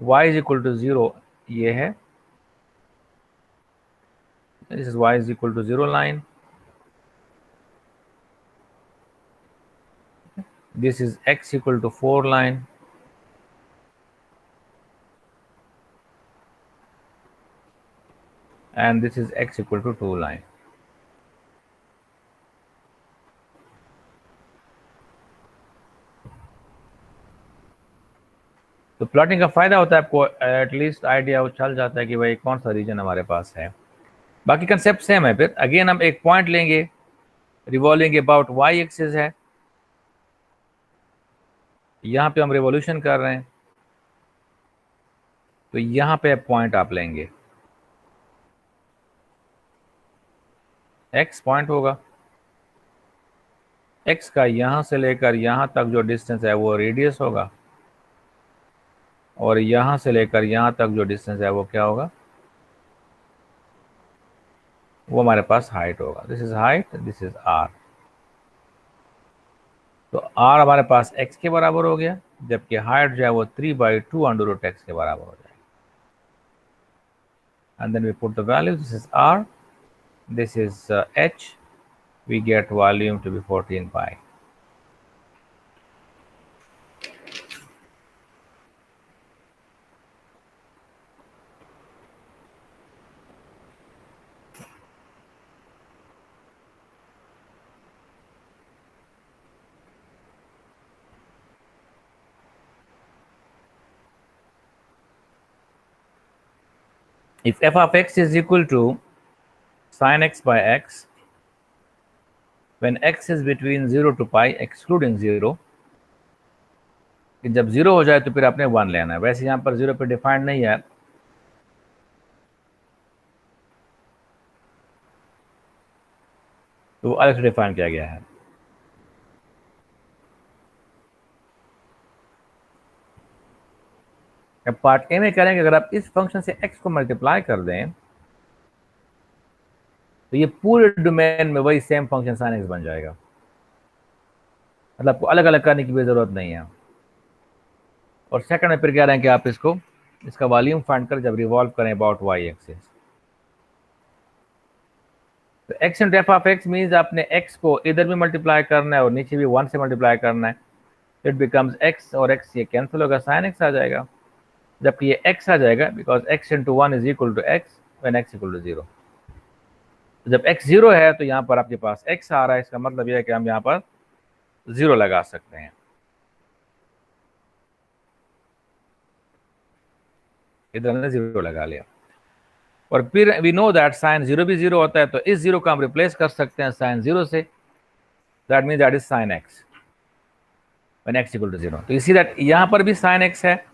y is equal to 0 ये है, this is y is equal to 0 line, this is x equal to 4 line, and this is x equal to 2 line. तो plotting का फायदा होता है, आपको at least idea चल जाता है कि भाई कौन सा रीजन हमारे पास है। बाकी कंसेप्ट सेम है। फिर अगेन हम एक पॉइंट लेंगे, रिवॉल्विंग अबाउट वाई एक्सिस है, यहाँ पे हम रिवॉल्यूशन कर रहे हैं, तो यहाँ पे पॉइंट आप लेंगे, x पॉइंट होगा, x का यहाँ से लेकर यहाँ तक जो डिस्टेंस है वो रेडियस होगा, और यहाँ से लेकर यहाँ तक जो डिस्टेंस है वो क्या होगा, वो हमारे पास हाइट होगा। This is height, this is r। तो r हमारे पास x के बराबर हो गया, जबकि हाइट जो है वो 3/2 अंडर रूट x के बराबर हो जाएगा। And then we put the value, this is r, this is h, we get volume to be 14 pi. If f of x is equal to sin x by x when x is between 0 to pi excluding 0, कि जब 0 हो जाए तो फिर आपने 1 लेना है। वैसे यहाँ पर 0 पे डिफाइंड नहीं है, तो अलग से डिफाइन किया गया है। अब पार्ट ए में करेंगे, अगर आप इस फंक्शन से x को मल्टीप्लाई कर दें तो ये पूरे डोमेन में वही सेम फंक्शन sin x बन जाएगा, मतलब आपको अलग अलग करने की भी जरूरत नहीं है। और सेकंड में फिर कह रहे हैं कि आप इसका वॉल्यूम फाइंड कर जब रिवॉल्व करें अबाउट y एक्सिस। तो x into F of x means आपने x को इधर भी मल्टीप्लाई करना है और नीचे भी 1 से मल्टीप्लाई करना है। इट बिकम्स x और x ये कैंसिल होगा, sin x आ जाएगा, जबकि ये x आ जाएगा because x into 1 is equal to x when x equal to 0। जब x 0 है तो यहाँ पर आपके पास x आ रहा है, इसका मतलब यह है कि हम यहाँ पर 0 लगा सकते हैं। इधर हमने 0 लगा लिया। और फिर वी नो दैट साइन 0 भी 0 होता है, तो इस 0 को हम रिप्लेस कर सकते हैं साइन 0 से। That means that is sine x when x equal to 0। तो इसी दैट यहाँ पर भी साइन x है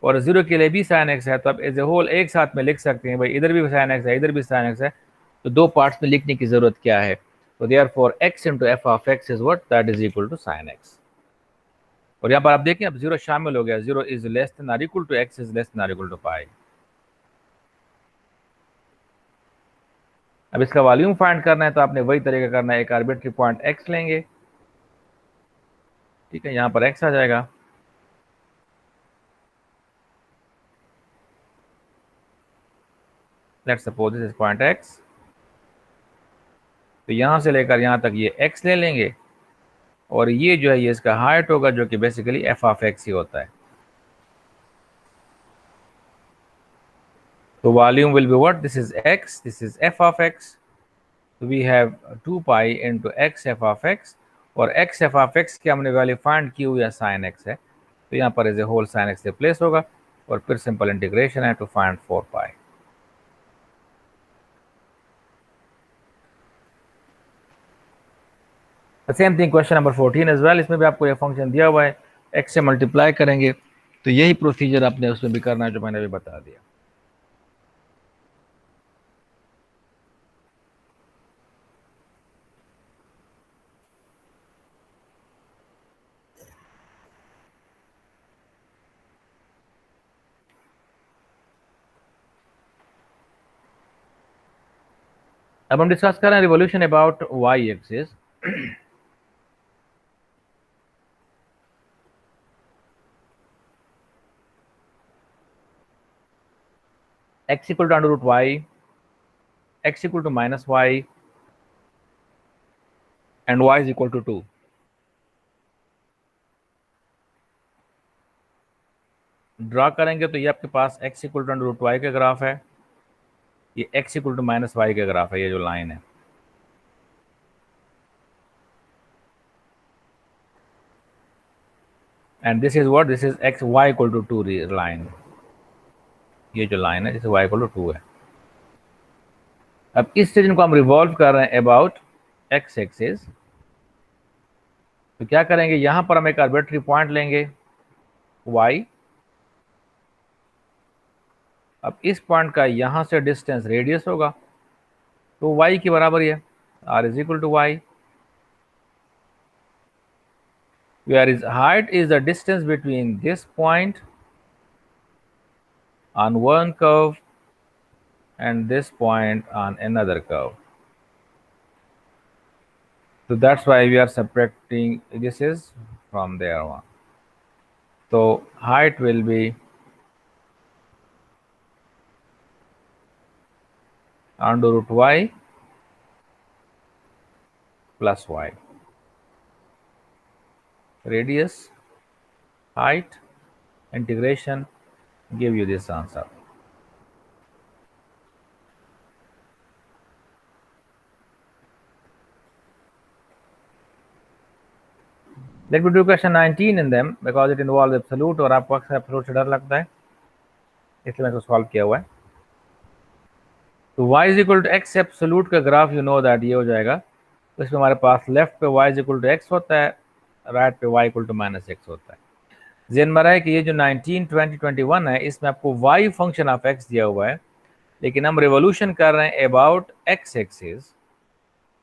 और 0 के लिए भी साइन x है, तो आप एज ए होल एक साथ में लिख सकते हैं भाई इधर भी साइन x है इधर भी साइन x है, तो दो पार्ट्स में लिखने की जरूरत क्या है। तो therefore x into F of x is what that is equal to sine x। और यहाँ पर आप देखें अब 0 शामिल हो गया, 0 इज लेस देन और equal to x is less than और इक्वल टू पाई। अब इसका वॉल्यूम फाइंड करना है तो आपने वही तरीका करना है, एक आर्बिट्री पॉइंट x लेंगे, ठीक है, यहाँ पर x आ जाएगा। Let's suppose this is point x, तो यहाँ से लेकर यहाँ तक ये x ले लेंगे और ये जो है ये इसका हाइट होगा जो कि बेसिकली एफ ऑफ एक्स ही होता है। तो volume will be what, this is x, this is f of x, तो we have 2 pi into x f of x, और x एफ ऑफ एक्स की हमने वैल्यू फाइंड की हुई है साइन x है, तो यहाँ पर as a whole sine x replace होगा और फिर सिंपल इंटीग्रेशन है to find 4 pi. Same thing question number 14 as well, इसमें भी आपको ये फंक्शन दिया हुआ है, x से मल्टीप्लाई करेंगे, तो यही प्रोसीजर आपने उसमें भी करना है जो मैंने अभी बता दिया। अब हम डिस्कस कर रहे हैं revolution about y axis. x equal to under root y, x equal to minus y, and y is equal to 2. Draw करेंगे तो ये आपके पास x equal to under root y का ग्राफ है, ये x equal to minus y का graph है, ये जो लाइन है। And this is what, this is x y equal to 2 line, ये जो लाइन है जिसे y इक्वल टू 2 है। अब इस रीजन को हम रिवॉल्व कर रहे हैं अबाउट x एक्सिस, तो क्या करेंगे, यहां पर हम एक आर्बिट्री पॉइंट लेंगे y। अब इस पॉइंट का यहां से डिस्टेंस रेडियस होगा, तो y के बराबर ही है, r is equal to y, where is height is the distance between this point on one curve and this point on another curve. So that's why we are subtracting this is from there one. So height will be under root y plus y. Radius, height, integration give you this answer. Let me do question 19 in them because it involves absolute और आपको अक्सर absolute से डर लगता है, इसलिए मैं इसको सॉल्व किया हुआ है। तो y is equal to x absolute का ग्राफ यू नो दैट ये हो जाएगा, तो इसमें हमारे पास लेफ्ट पे y is equal to x होता है, राइट पे y equal to minus x होता है। जेन में रहा है कि ये जो 19, 20, 21 है इसमें आपको y फंक्शन ऑफ x दिया हुआ है, लेकिन हम रेवोल्यूशन कर रहे हैं अबाउट x एक्सिस।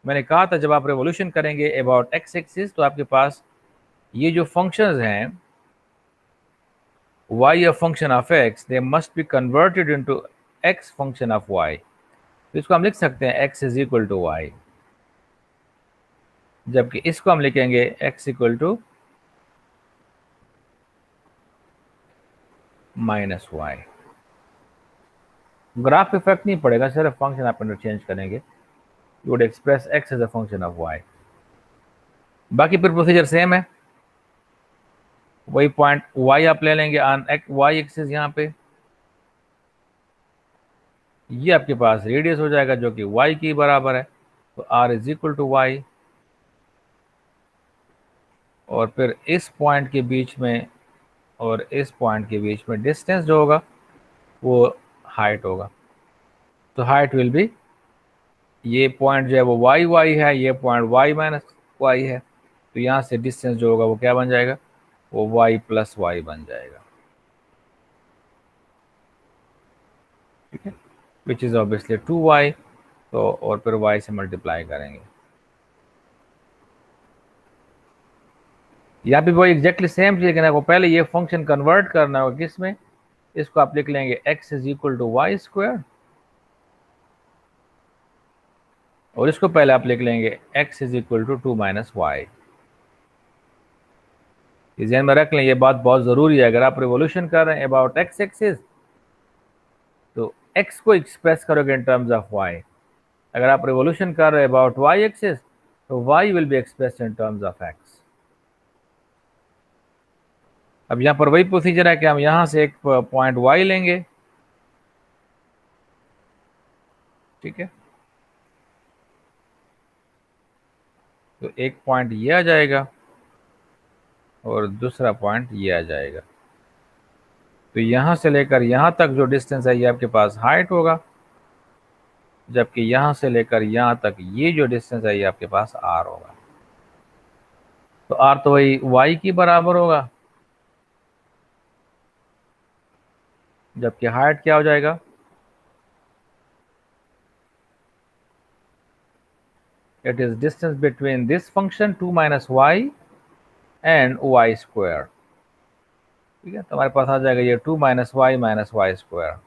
मैंने कहा था जब आप रेवोल्यूशन करेंगे अबाउट x एक्सिस तो आपके पास ये जो फंक्शंस हैं y a function of x, they must be converted into x function of y. तो इसको हम लिख सकते हैं x is equal to y, जबकि इसको हम लिखेंगे x equal to minus y. Graph effect नहीं पड़ेगा, सिर्फ फंक्शन आप इंटरचेंज करेंगे। You would express x as a function of y। बाकी फिर प्रोसीजर सेम है, वही पॉइंट y आप ले लेंगे ऑन y एक्सिस, यहाँ पे ये आपके पास रेडियस हो जाएगा जो कि y की बराबर है, तो r is equal to y. और फिर इस पॉइंट के बीच में और इस पॉइंट के बीच में डिस्टेंस जो होगा वो हाइट होगा। तो हाइट विल बी, ये पॉइंट जो है वो y है, ये पॉइंट y माइनस वाई है, तो यहाँ से डिस्टेंस जो होगा वो क्या बन जाएगा, वो y प्लस वाई बन जाएगा। ठीक है, विच इज ऑब्वियसली 2y। तो और फिर y से मल्टीप्लाई करेंगे। यहाँ पे वो एग्जैक्टली सेम चीज, लेकिन आपको पहले ये फंक्शन कन्वर्ट करना होगा किस में, इसको आप लिख लेंगे x is equal to y square, और इसको पहले आप लिख लेंगे x is equal to 2 minus y. ध्यान में रख लें, ये बात बहुत जरूरी है। अगर आप रिवोल्यूशन कर रहे हैं अबाउट x एक्सिस, तो x को एक्सप्रेस करोगे इन टर्म्स ऑफ y। अगर आप रिवोल्यूशन कर रहे हैं अबाउट y एक्सिस, तो y will be expressed in terms of x। अब यहाँ पर वही प्रोसीजर है कि हम यहाँ से एक पॉइंट y लेंगे, ठीक है, तो एक पॉइंट ये आ जाएगा और दूसरा पॉइंट ये आ जाएगा। तो यहाँ से लेकर यहाँ तक जो डिस्टेंस है ये आपके पास हाइट होगा, जबकि यहाँ से लेकर यहाँ तक ये जो डिस्टेंस है ये आपके पास r होगा। तो r तो वही y की बराबर होगा, जबकि हाइट क्या हो जाएगा, it is distance between this function 2 minus y and y square. ठीक है, तो हमारे पास आ जाएगा ये 2 minus y square.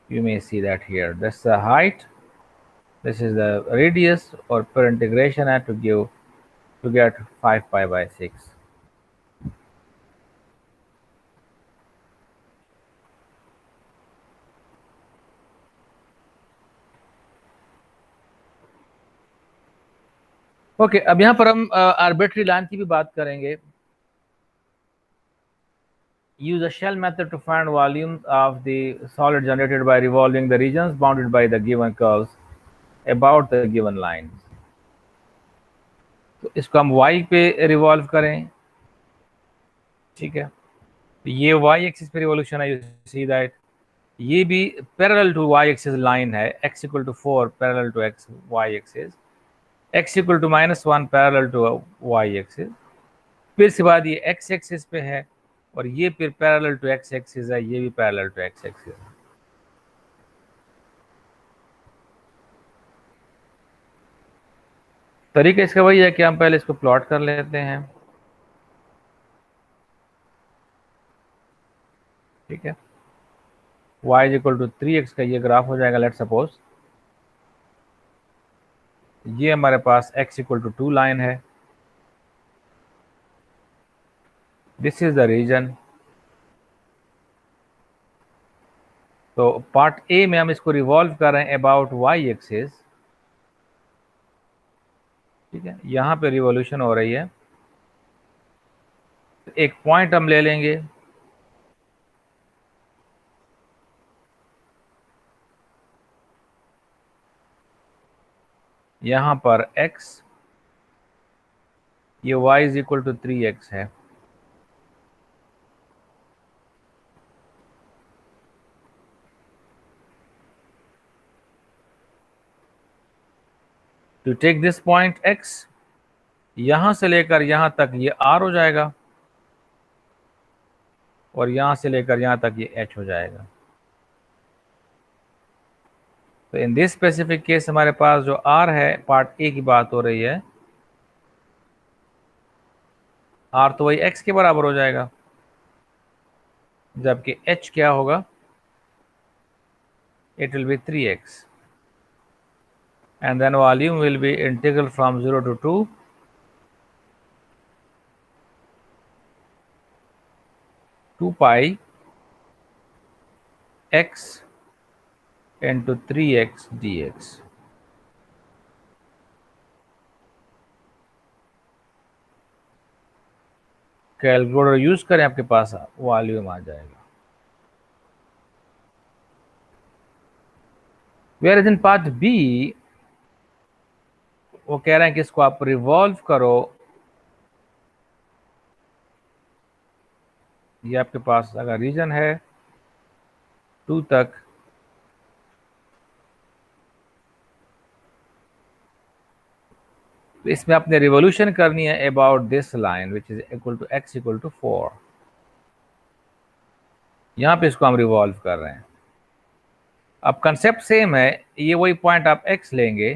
You may see that here. That's the height. This is the radius, or per integration I have to give to get 5 pi by 6. Okay, अब यहाँ पर हम आर्बिट्री लाइन की भी बात करेंगे। Use a shell method to find volumes of the solid generated by revolving the regions bounded by the given curves about the given lines. तो इसको हम y पे रिवॉल्व करें, ठीक है, तो ये y एक्सिस पे रिवॉल्यूशन है, यू सी दैट ये भी parallel to y axis line है, x equal to 4 parallel to x y axis, x equal to -1 parallel to y axis, फिर इसके बाद ये x एक्सिस पे है और ये फिर पैरेलल टू x एक्सिस है, ये भी पैरेलल टू x एक्सिस है। तरीका इसका वही है कि हम पहले इसको प्लॉट कर लेते हैं, ठीक है, y is equal to 3x का ये ग्राफ हो जाएगा। लेट सपोज ये हमारे पास x इक्वल टू 2 लाइन है, दिस इज द रीजन। तो पार्ट ए में हम इसको रिवॉल्व कर रहे हैं अबाउट y एक्सिस, ठीक है, यहाँ पे रिवॉल्यूशन हो रही है। एक पॉइंट हम ले लेंगे, यहाँ पर x, ये y is equal to 3x है। To take this point x, यहां से लेकर यहां तक ये r हो जाएगा और यहां से लेकर यहां तक ये h हो जाएगा। तो इन दिस स्पेसिफिक केस हमारे पास जो r है, पार्ट ए की बात हो रही है, r तो वही x के बराबर हो जाएगा, जबकि h क्या होगा, it will be 3x, and then volume will be integral from 0 to 2 2 pi x into 3x dx। Calculator use करें, आपके पास वॉल्यूम आ जाएगा। वेयर इन पार्ट बी वो कह रहे हैं कि इसको आप रिवॉल्व करो, ये आपके पास अगर रीजन है 2 तक, तो इसमें आपने रिवोल्यूशन करनी है about this line which is equal to x equal to 4। यहां पे इसको हम रिवॉल्व कर रहे हैं। अब कंसेप्ट सेम है, ये वही पॉइंट आप x लेंगे,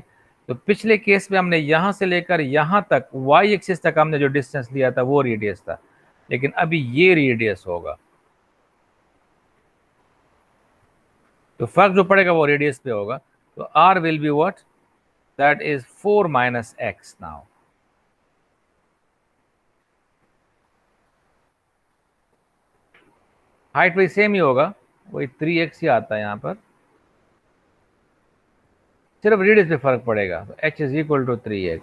तो पिछले केस में हमने यहां से लेकर यहां तक y एक्सिस तक हमने जो डिस्टेंस लिया था वो रेडियस था, लेकिन अभी ये रेडियस होगा, तो फर्क जो पड़ेगा वो रेडियस पे होगा। तो r will be what, that is 4 minus x now. Height वही सेम ही होगा, वही 3x ही आता है यहाँ पर, सिर्फ रेडियस पे फर्क पड़ेगा। तो h is equal to 3x,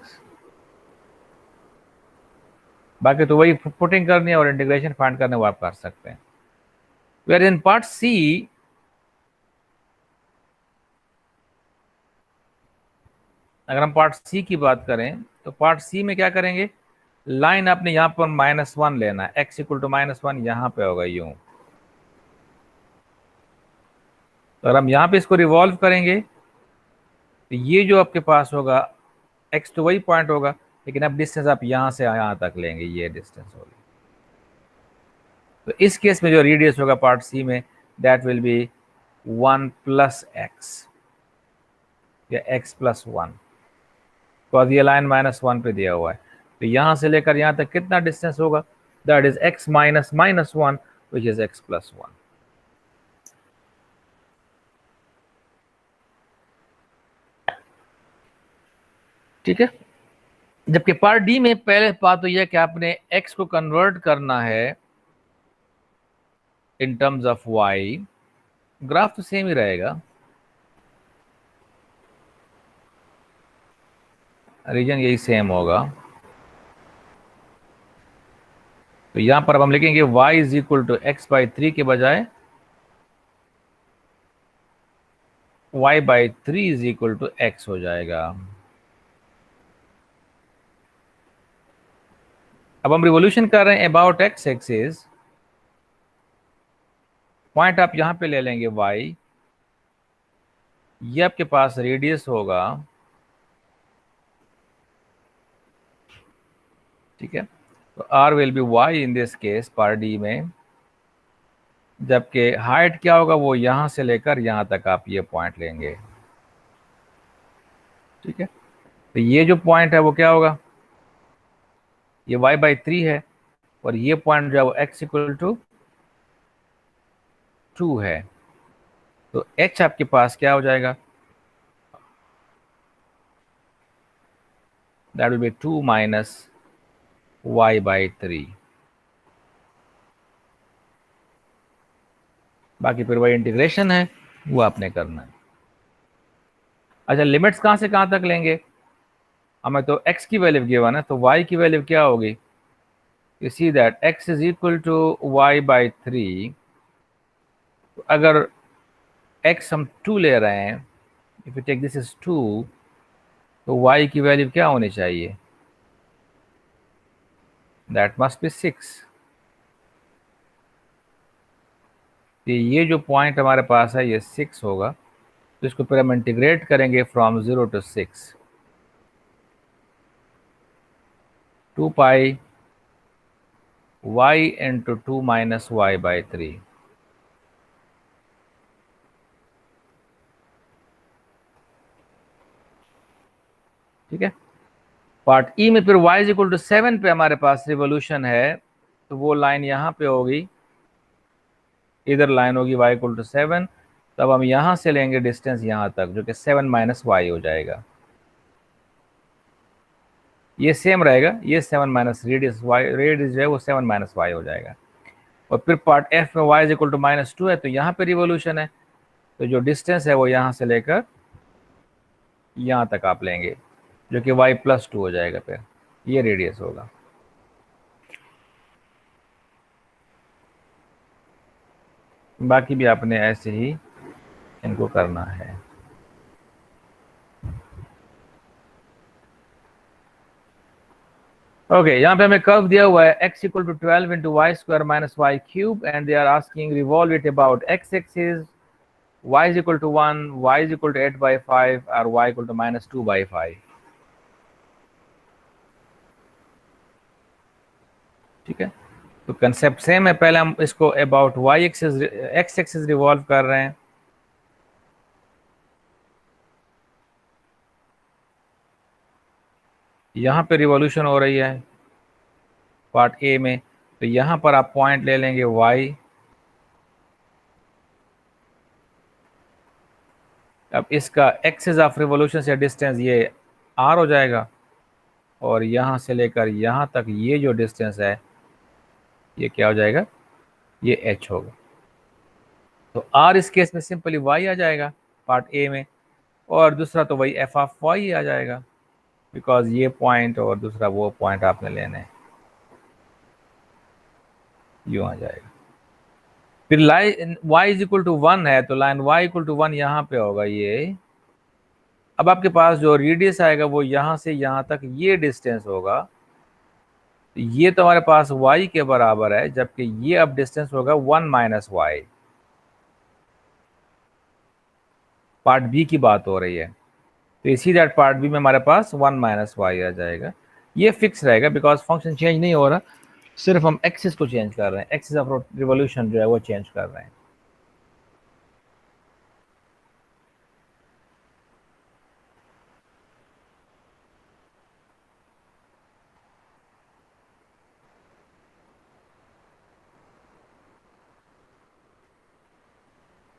बाकी तो वही पुटिंग करनी है और इंटीग्रेशन फाइंड करने वो आप कर सकते हैं। वेयर इन पार्ट सी, अगर हम पार्ट सी की बात करें तो पार्ट सी में क्या करेंगे, लाइन आपने यहां पर -1 लेना है, x इक्वल टू -1 यहां पे होगा यूं। तो अगर हम यहां पे इसको रिवॉल्व करेंगे तो ये जो आपके पास होगा x तो वही पॉइंट होगा, लेकिन अब डिस्टेंस आप यहां से यहां तक लेंगे, ये डिस्टेंस होगी। तो इस केस में जो रेडियस होगा पार्ट सी में, that will B 1 plus x या x प्लस 1, तो ये लाइन -1 पे दिया हुआ है। तो यहां से लेकर यहां तक कितना डिस्टेंस होगा, that is x minus -1 which is x plus 1। ठीक है। जबकि पार्ट डी में पहले बात तो यह कि आपने x को कन्वर्ट करना है in terms of y, graph तो सेम ही रहेगा, रीजन यही सेम होगा। तो यहां पर अब हम लिखेंगे y is equal to x by 3 के बजाय y by 3 is equal to x हो जाएगा। अब हम रिवोल्यूशन कर रहे हैं अबाउट x एक्सिस, पॉइंट आप यहां पे ले लेंगे y, ये आपके पास रेडियस होगा, ठीक है। तो r will be y in this case part D में, जबकि हाइट क्या होगा वो यहां से लेकर यहां तक आप ये पॉइंट लेंगे, ठीक है। तो ये जो पॉइंट है वो क्या होगा, ये y बाई 3 है, और ये पॉइंट जो है वो x इक्वल टू 2 है। तो h आपके पास क्या हो जाएगा, that will B 2 minus y by 3। बाकी फिर वही इंटीग्रेशन है, वो आपने करना है। अच्छा, लिमिट्स कहां से कहां तक लेंगे, हमें तो x की वैल्यू गिवन है, तो y की वैल्यू क्या होगी, you see that x is equal to y by 3। अगर x हम 2 ले रहे हैं, if you take this is 2, तो y की वैल्यू क्या होनी चाहिए, that must be 6। तो ये जो पॉइंट हमारे पास है ये 6 होगा, तो इसको फिर हम इंटीग्रेट करेंगे from 0 to 6, 2 pi y into 2 minus y by 3। ठीक है। पार्ट ई में फिर y इज इक्वल टू 7 पे हमारे पास रिवोल्यूशन है, तो वो लाइन यहाँ पे होगी, इधर लाइन होगी y इक्वल टू 7, तब हम यहाँ से लेंगे डिस्टेंस यहाँ तक जो कि 7 माइनस वाई हो जाएगा। ये सेम रहेगा, ये 7 माइनस रेडियस वाई, रेडियस जो है वो 7 माइनस वाई हो जाएगा। और फिर पार्ट एफ में y इज इक्वल टू -2 है, तो यहाँ पे रिवोल्यूशन है, तो जो डिस्टेंस है वो यहाँ से लेकर यहाँ तक आप लेंगे जो कि y प्लस 2 हो जाएगा, फिर ये रेडियस होगा। बाकी भी आपने ऐसे ही इनको करना है। ओके, यहाँ पे हमें कर्व दिया हुआ है x equal to 12 into y square minus y cube, and they are asking revolve it about x axis, y is equal to 1, y is equal to 8/5 और y equal to -2/5। ठीक है, तो कंसेप्ट सेम है। पहले हम इसको about y axis, x axis revolve कर रहे हैं। यहाँ पे रिवॉल्यूशन हो रही है पार्ट ए में, तो यहाँ पर आप पॉइंट ले लेंगे y। अब इसका एक्सिस ऑफ रिवॉल्यूशन से डिस्टेंस ये r हो जाएगा, और यहाँ से लेकर यहाँ तक ये जो डिस्टेंस है ये क्या हो जाएगा, ये h होगा। तो r इस केस में सिंपली y आ जाएगा पार्ट ए में, और दूसरा तो वही एफ ऑफ वाई आ जाएगा, बिकॉज ये पॉइंट और दूसरा वो पॉइंट आपने लेने हैं, यूँ आ जाएगा। फिर line y is equal to 1 है, तो लाइन y इक्वल टू 1 यहाँ पे होगा ये। अब आपके पास जो रेडियस आएगा वो यहाँ से यहाँ तक ये डिस्टेंस होगा, तो ये तो हमारे पास y के बराबर है, जबकि ये अब डिस्टेंस होगा 1 माइनस वाई। पार्ट बी की बात हो रही है, तो इसी दैट पार्ट बी में हमारे पास 1 माइनस वाई आ जाएगा। ये फिक्स रहेगा बिकॉज फंक्शन चेंज नहीं हो रहा, सिर्फ हम एक्सिस को चेंज कर रहे हैं, एक्सिस ऑफ रिवोल्यूशन जो है वो चेंज कर रहे हैं।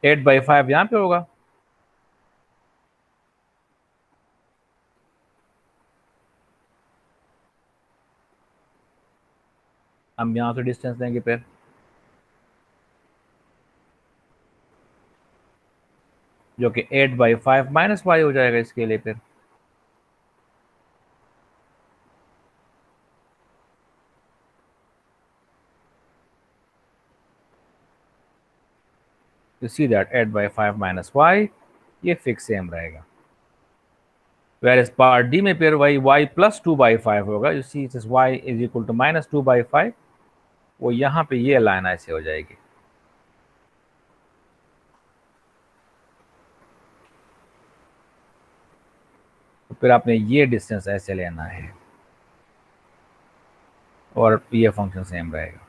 एट बाई फाइव यहाँ पे होगा, हम यहाँ से डिस्टेंस लेंगे फिर, जो कि 8/5 माइनस वाई हो जाएगा इसके लिए। फिर you see that 8/5 minus y, ये फिक्स सेम रहेगा। whereas पार्ट डी में फिर वही y प्लस 2/5 होगा, you see it is y is equal to -2/5, वो यहाँ पे ये लाइन ऐसे हो जाएगी। तो फिर आपने ये डिस्टेंस ऐसे लेना है, और ये फंक्शन सेम रहेगा।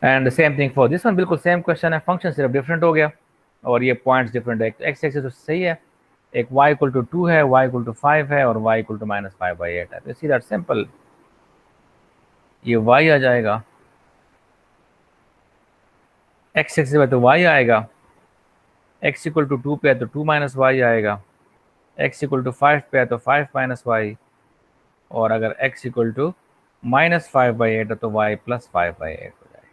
And same thing for this one, बिल्कुल सेम क्वेश्चन है, फंक्शन सिर्फ डिफरेंट हो गया और ये पॉइंट्स डिफरेंट है। एक्स एक्सिस तो सही है, एक y इक्वल टू 2 है, y इक्वल टू 5 है, और y इक्वल टू -5/8 है। तो सी दैट सिंपल, ये y आ जाएगा, एक्स एक्सिस पे तो y आएगा, x इक्वल टू 2 पे है तो 2 माइनस वाई आएगा, x इक्वल टू 5 पे है तो 5 माइनस वाई, और अगर x इक्वल टू -5/8 है तो y प्लस 5/8 हो जाएगा।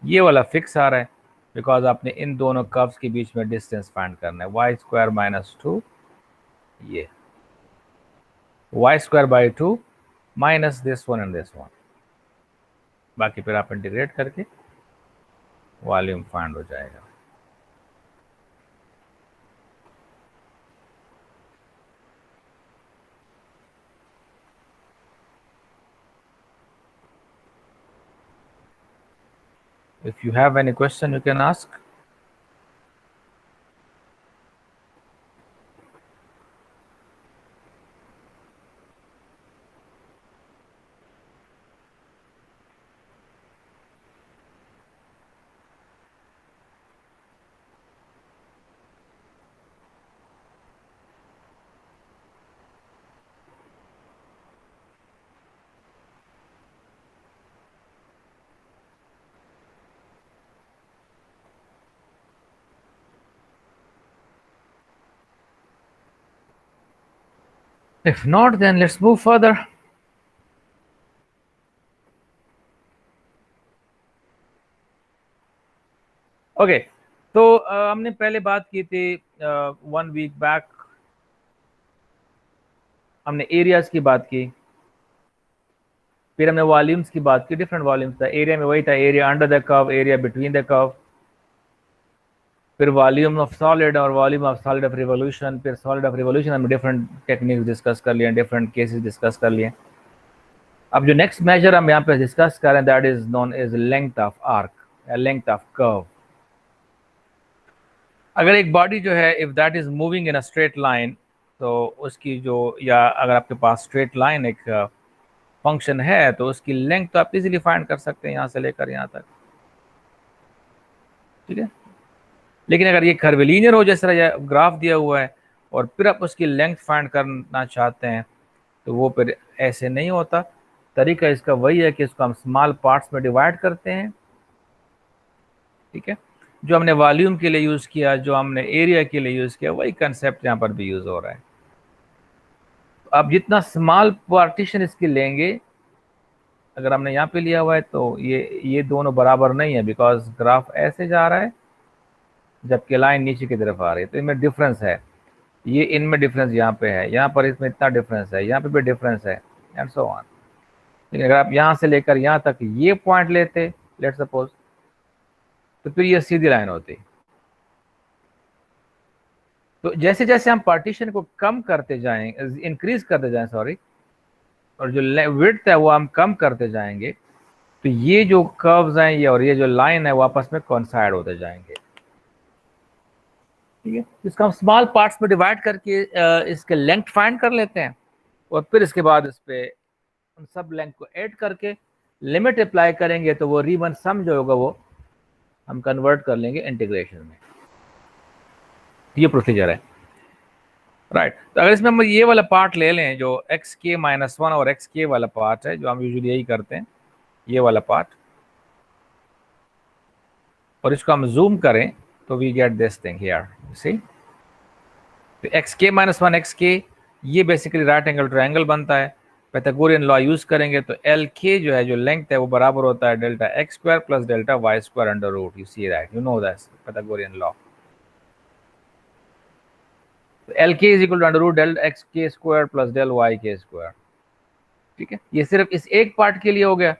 ये वाला फिक्स आ रहा है बिकॉज आपने इन दोनों कर्व्स के बीच में डिस्टेंस फाइंड करना है, y स्क्वायर माइनस 2, ये y square by 2 minus this one and this one. बाकी फिर आप इंटीग्रेट करके वॉल्यूम फाइंड हो जाएगा। If you have any question, you can ask. If not, then let's move further. Okay, तो हमने पहले बात की थी 1 वीक बैक, हमने एरियाज की बात की, फिर हमने वॉल्यूम्स की बात की। डिफरेंट वॉल्यूम्स था, एरिया में वही था, area under the curve, area between the curve, फिर वॉल्यूम ऑफ सॉलिड और volume of solid of revolution. फिर सॉलिड ऑफ रिवोल्यूशन हमने डिफरेंट टेक्निक्स डिस्कस कर लिए, डिफरेंट केसेस डिस्कस कर लिए। अब जो नेक्स्ट मेजर हम यहाँ पे डिस्कस कर रहे हैं, that is known as length of arc या लेंथ ऑफ कर्व। अगर एक बॉडी जो है, if that is moving in a straight line, तो उसकी जो, या अगर आपके पास स्ट्रेट लाइन एक फंक्शन है, तो उसकी लेंथ तो आप इजीली फाइंड कर सकते हैं यहाँ से लेकर यहाँ तक, ठीक है। लेकिन अगर ये कर्विलीनियर हो, जैसा ये ग्राफ दिया हुआ है, और फिर आप उसकी लेंथ फाइंड करना चाहते हैं, तो वो फिर ऐसे नहीं होता। तरीका इसका वही है कि इसको हम स्मॉल पार्ट्स में डिवाइड करते हैं, ठीक है। जो हमने वॉल्यूम के लिए यूज़ किया, जो हमने एरिया के लिए यूज़ किया, वही कंसेप्ट यहाँ पर भी यूज़ हो रहा है। अब जितना स्मॉल पार्टीशन इसकी लेंगे, अगर हमने यहाँ पे लिया हुआ है, तो ये दोनों बराबर नहीं है, बिकॉज ग्राफ ऐसे जा रहा है जबकि लाइन नीचे की तरफ आ रही है, तो इनमें डिफरेंस है। ये इनमें डिफरेंस यहाँ पे है, यहाँ पर इसमें इतना डिफरेंस है, यहाँ पे भी डिफरेंस है, एंड सो ऑन। लेकिन अगर आप यहाँ से लेकर यहाँ तक ये पॉइंट लेते, लेट सपोज, तो फिर ये सीधी लाइन होती। तो जैसे जैसे हम पार्टीशन को कम करते जाएंगे, इंक्रीज करते जाएं, सॉरी, और जो विड्थ है वो हम कम करते जाएंगे, तो ये जो कर्व्स हैं ये और ये जो लाइन है वो आपस में कॉन्साइड होते जाएंगे, ठीक है। इसको हम स्मॉल पार्ट्स में डिवाइड करके इसके लेंथ फाइंड कर लेते हैं, और फिर इसके बाद इस पे उन सब लेंथ को ऐड करके लिमिट अप्लाई करेंगे, तो वो रीमन सम जो होगा वो हम कन्वर्ट कर लेंगे इंटीग्रेशन में। ये प्रोसीजर है, राइट। तो अगर इसमें हम ये वाला पार्ट ले लें, जो xk-1 और xk वाला पार्ट है, जो हम यूजुअली यही करते हैं, ये वाला पार्ट, और इसको हम जूम करें, तो we get this thing here, see. तो xk-1 xk, ये बेसिकली राइट एंगल ट्रायंगल बनता है। पाइथागोरियन लॉ यूज करेंगे तो lk जो है, जो लेंथ है, वो बराबर होता है delta x square plus delta y square under root. You see that, you know that Pythagorean law. lk is equal to under root del x के स्क्वायर प्लस डेल वाई के स्क्वायर, ठीक है। ये सिर्फ इस एक पार्ट के लिए हो गया।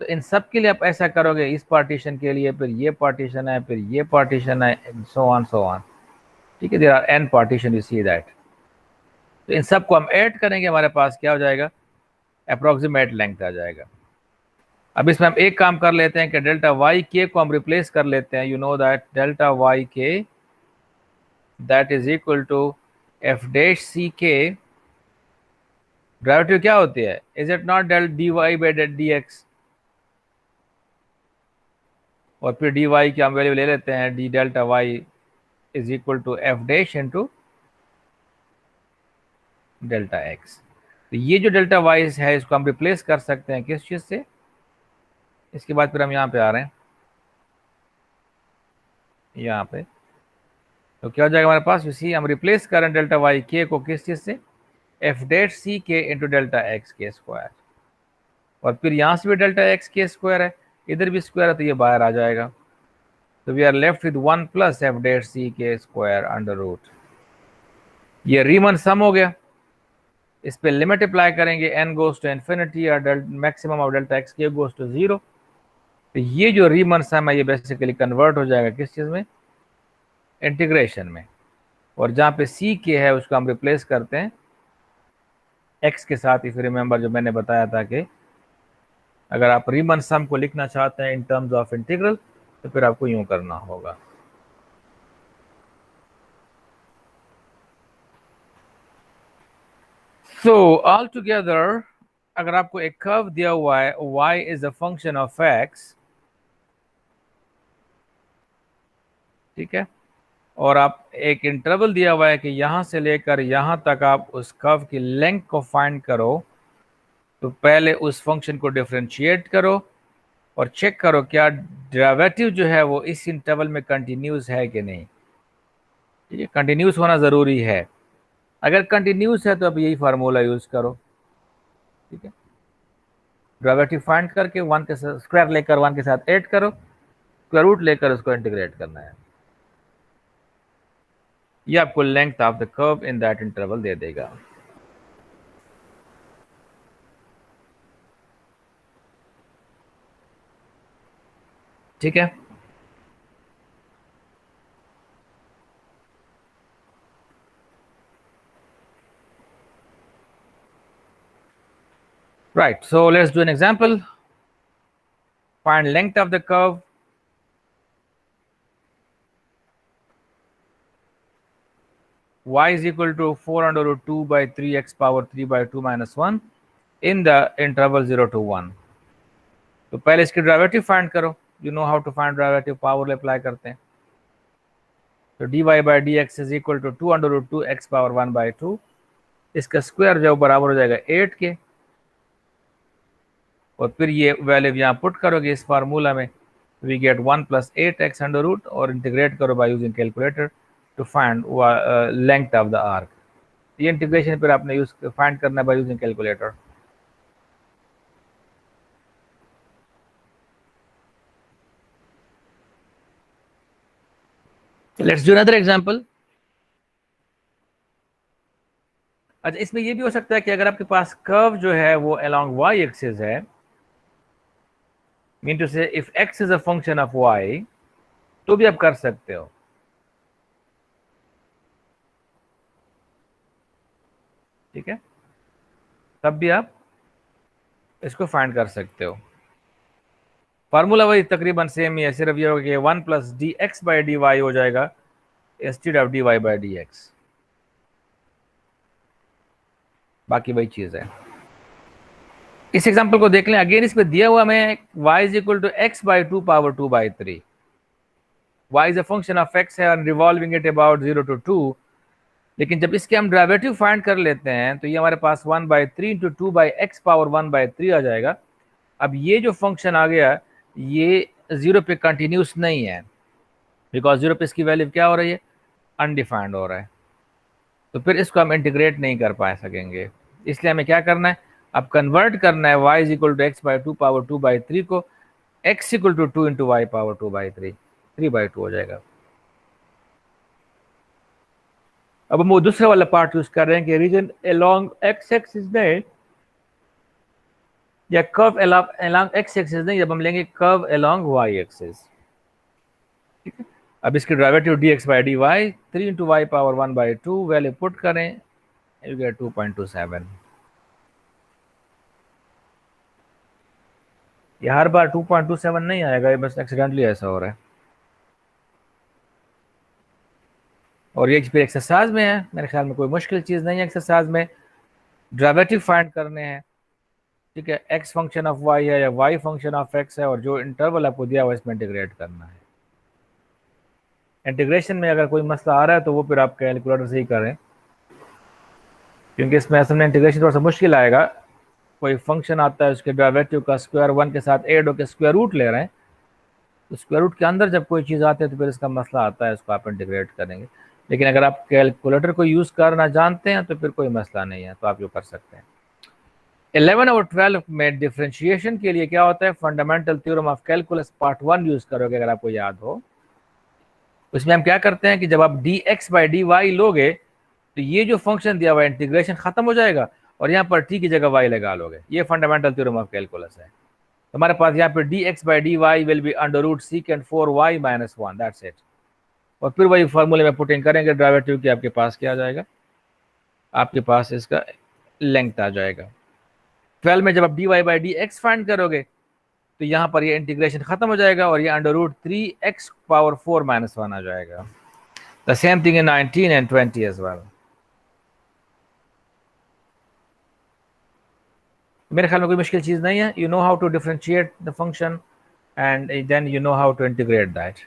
तो इन सब के लिए आप ऐसा करोगे, इस पार्टीशन के लिए, फिर ये पार्टीशन है, फिर ये पार्टीशन है, सो ऑन, ठीक है। There are n partition, you see that. तो इन सब को हम ऐड करेंगे, हमारे पास क्या हो जाएगा, अप्रोक्सीमेट लेंथ आ जाएगा। अब इसमें हम एक काम कर लेते हैं कि डेल्टा वाई के को हम रिप्लेस कर लेते हैं। You know that delta Y K that is equal to F dash C K. Derivative क्या होती है, is it not del D Y by del D X, और फिर डी वाई की हम वैल्यू ले लेते हैं, d delta y is equal to F dash into delta x. तो ये जो डेल्टा वाई है, इसको हम रिप्लेस कर सकते हैं किस चीज़ से। इसके बाद फिर हम यहाँ पे आ रहे हैं, यहाँ पे, तो क्या हो जाएगा हमारे पास, इसी हम रिप्लेस कर रहे हैं डेल्टा वाई के को किस चीज़ से, एफ डैश सी के इंटू डेल्टा एक्स के स्क्वायर, और फिर यहाँ से भी डेल्टा एक्स के स्क्वायर है, इधर भी स्क्वायर है, तो ये बाहर आ जाएगा। तो we are left with 1 plus F dash C K square under root. ये रीमन सम हो गया। इस पे लिमिट अप्लाई करेंगे, n गोज टू इन्फिनिटी और मैक्सिमम ऑफ डेल्टा एक्स के गोज टू 0। तो ये जो रीमन सम है, ये बेसिकली कन्वर्ट हो जाएगा किस चीज़ में, इंटीग्रेशन में। और जहाँ पे सी के है, उसको हम रिप्लेस करते हैं x के साथ। इफ रिमेंबर, जो मैंने बताया था कि अगर आप रीमन सम को लिखना चाहते हैं इन टर्म्स ऑफ इंटीग्रल, तो फिर आपको यूं करना होगा। सो ऑल टुगेदर, अगर आपको एक कर्व दिया हुआ है, y is a function of x, ठीक है, और आप एक इंटरवल दिया हुआ है कि यहां से लेकर यहां तक आप उस कर्व की लेंथ को फाइंड करो, तो पहले उस फंक्शन को डिफरेंशिएट करो और चेक करो क्या डेरिवेटिव जो है वो इस इंटरवल में कंटिन्यूस है कि नहीं, ठीक है। कंटिन्यूस होना ज़रूरी है। अगर कंटिन्यूस है तो अब यही फार्मूला यूज करो, ठीक है। डेरिवेटिव फाइंड करके 1 के साथ स्क्वायर लेकर 1 के साथ ऐड करो, स्क्वायर रूट लेकर उसको इंटीग्रेट करना है। ये आपको length of the curve in that interval दे देगा। ठीक है, right, so let's do an example. Find length of the curve y is equal to 4 under root 2 by 3x power 3 by 2 minus 1 in the interval 0 to 1. तो पहले इसकी derivative find करो, you know how to find derivative, power apply करते हैं। तो dy by dx इज equal to 2 under root 2 x पावर 1 by 2, इसका स्क्वायर जो बराबर हो जाएगा 8 के, और फिर ये वैल्यू यहाँ पुट करोगे इस फार्मूला में, we get 1 plus 8x under root, और इंटीग्रेट करो by using calculator to find length of the arc. ये इंटीग्रेशन फिर आपने यूज फाइंड करना है by using calculator. Let's do another example. अच्छा, इसमें ये भी हो सकता है कि अगर आपके पास कर्व जो है वो अलोंग y एक्सिस है, मीन टू से if x is a function of y, तो भी आप कर सकते हो, ठीक है, तब भी आप इसको फाइंड कर सकते हो। फार्मूला वही तकरीबन सेम ही है, सिर्फ ये होगा कि 1 plus d x by d y हो जाएगा instead of d Y by d x, बाकी वही चीज है। इस एग्जांपल को देख लें अगेन, इसमें दिया हुआ हमें y is equal to x by 2 power 2 by 3, y is a function of x है और रिवॉल्विंग इट अबाउट 0 to 2, लेकिन जब इसके हम डेरिवेटिव फाइंड कर लेते हैं तो ये हमारे पास 1 by 3 into 2 by x power 1 by 3 आ जाएगा। अब ये जो फंक्शन आ गया ये 0 पे कंटिन्यूस नहीं है, बिकॉज 0 पे इसकी वैल्यू क्या हो रही है, अनडिफाइंड हो रहा है, तो फिर इसको हम इंटीग्रेट नहीं कर पा सकेंगे। इसलिए हमें क्या करना है, अब कन्वर्ट करना है y is equal to x by 2 power 2 by 3 को x equal to 2 into y power 2 by 3, 3 by 2 हो जाएगा। अब हम वो दूसरा वाला पार्ट यूज कर रहे हैं कि रीजन अलोंग x एक्सिस नहीं, या कर्व अलोंग x एक्सिस नहीं, जब हम लेंगे कर्व अलोंग y एक्सिस, ठीक है। अब इसकी derivative dx by dy 3 into y power 1 by 2, value put करें, यू गेट 2.27। ये हर बार 2.27 नहीं आएगा, ये बस एक्सीडेंटली ऐसा हो रहा है, और ये फिर एक्सरसाइज में है, मेरे ख्याल में कोई मुश्किल चीज़ नहीं है। एक्सरसाइज में डेरिवेटिव फाइंड करने हैं, ठीक है, x फंक्शन ऑफ y है या y फंक्शन ऑफ x है, और जो इंटरवल आपको दिया हुआ इसमें इंटीग्रेट करना है। इंटीग्रेशन में अगर कोई मसला आ रहा है तो वो फिर आप कैलकुलेटर से ही करें, क्योंकि इसमें असल में इंटीग्रेशन थोड़ा सा मुश्किल आएगा। कोई फंक्शन आता है उसके डेरिवेटिव का स्क्वायर 1 के साथ ऐड होकर स्क्वायर रूट ले रहे हैं, तो स्क्वायर रूट के अंदर जब कोई चीज़ आती है तो फिर इसका मसला आता है, इसको आप इंटीग्रेट करेंगे। लेकिन अगर आप कैलकुलेटर को यूज़ करना जानते हैं तो फिर कोई मसला नहीं है, तो आप जो कर सकते हैं। 11 और 12 में डिफरेंशिएशन के लिए क्या होता है, fundamental theorem of calculus part 1 use करोगे, अगर आपको याद हो। उसमें हम क्या करते हैं कि जब आप d x by d y लोगे तो ये जो फंक्शन दिया हुआ है इंटीग्रेशन खत्म हो जाएगा, और यहाँ पर टी की जगह वाई लगा लोगे। ये फंडामेंटल थ्योरम ऑफ कैलकुलस है। हमारे पास यहाँ पे d x by d y will be under root second 4y minus 1, that's it. और फिर वही फॉर्मूले में पुटिंग करेंगे डेरिवेटिव की, आपके पास क्या आ जाएगा, आपके पास इसका लेंथ आ जाएगा। 12 में जब आप d Y by d x find करोगे तो यहाँ पर ये इंटीग्रेशन खत्म हो जाएगा और ये under root 3x power 4 minus 1 आ जाएगा। The same thing in 19 and 20 as well. मेरे ख्याल में कोई मुश्किल चीज़ नहीं है। You know how to differentiate the function and then you know how to integrate that.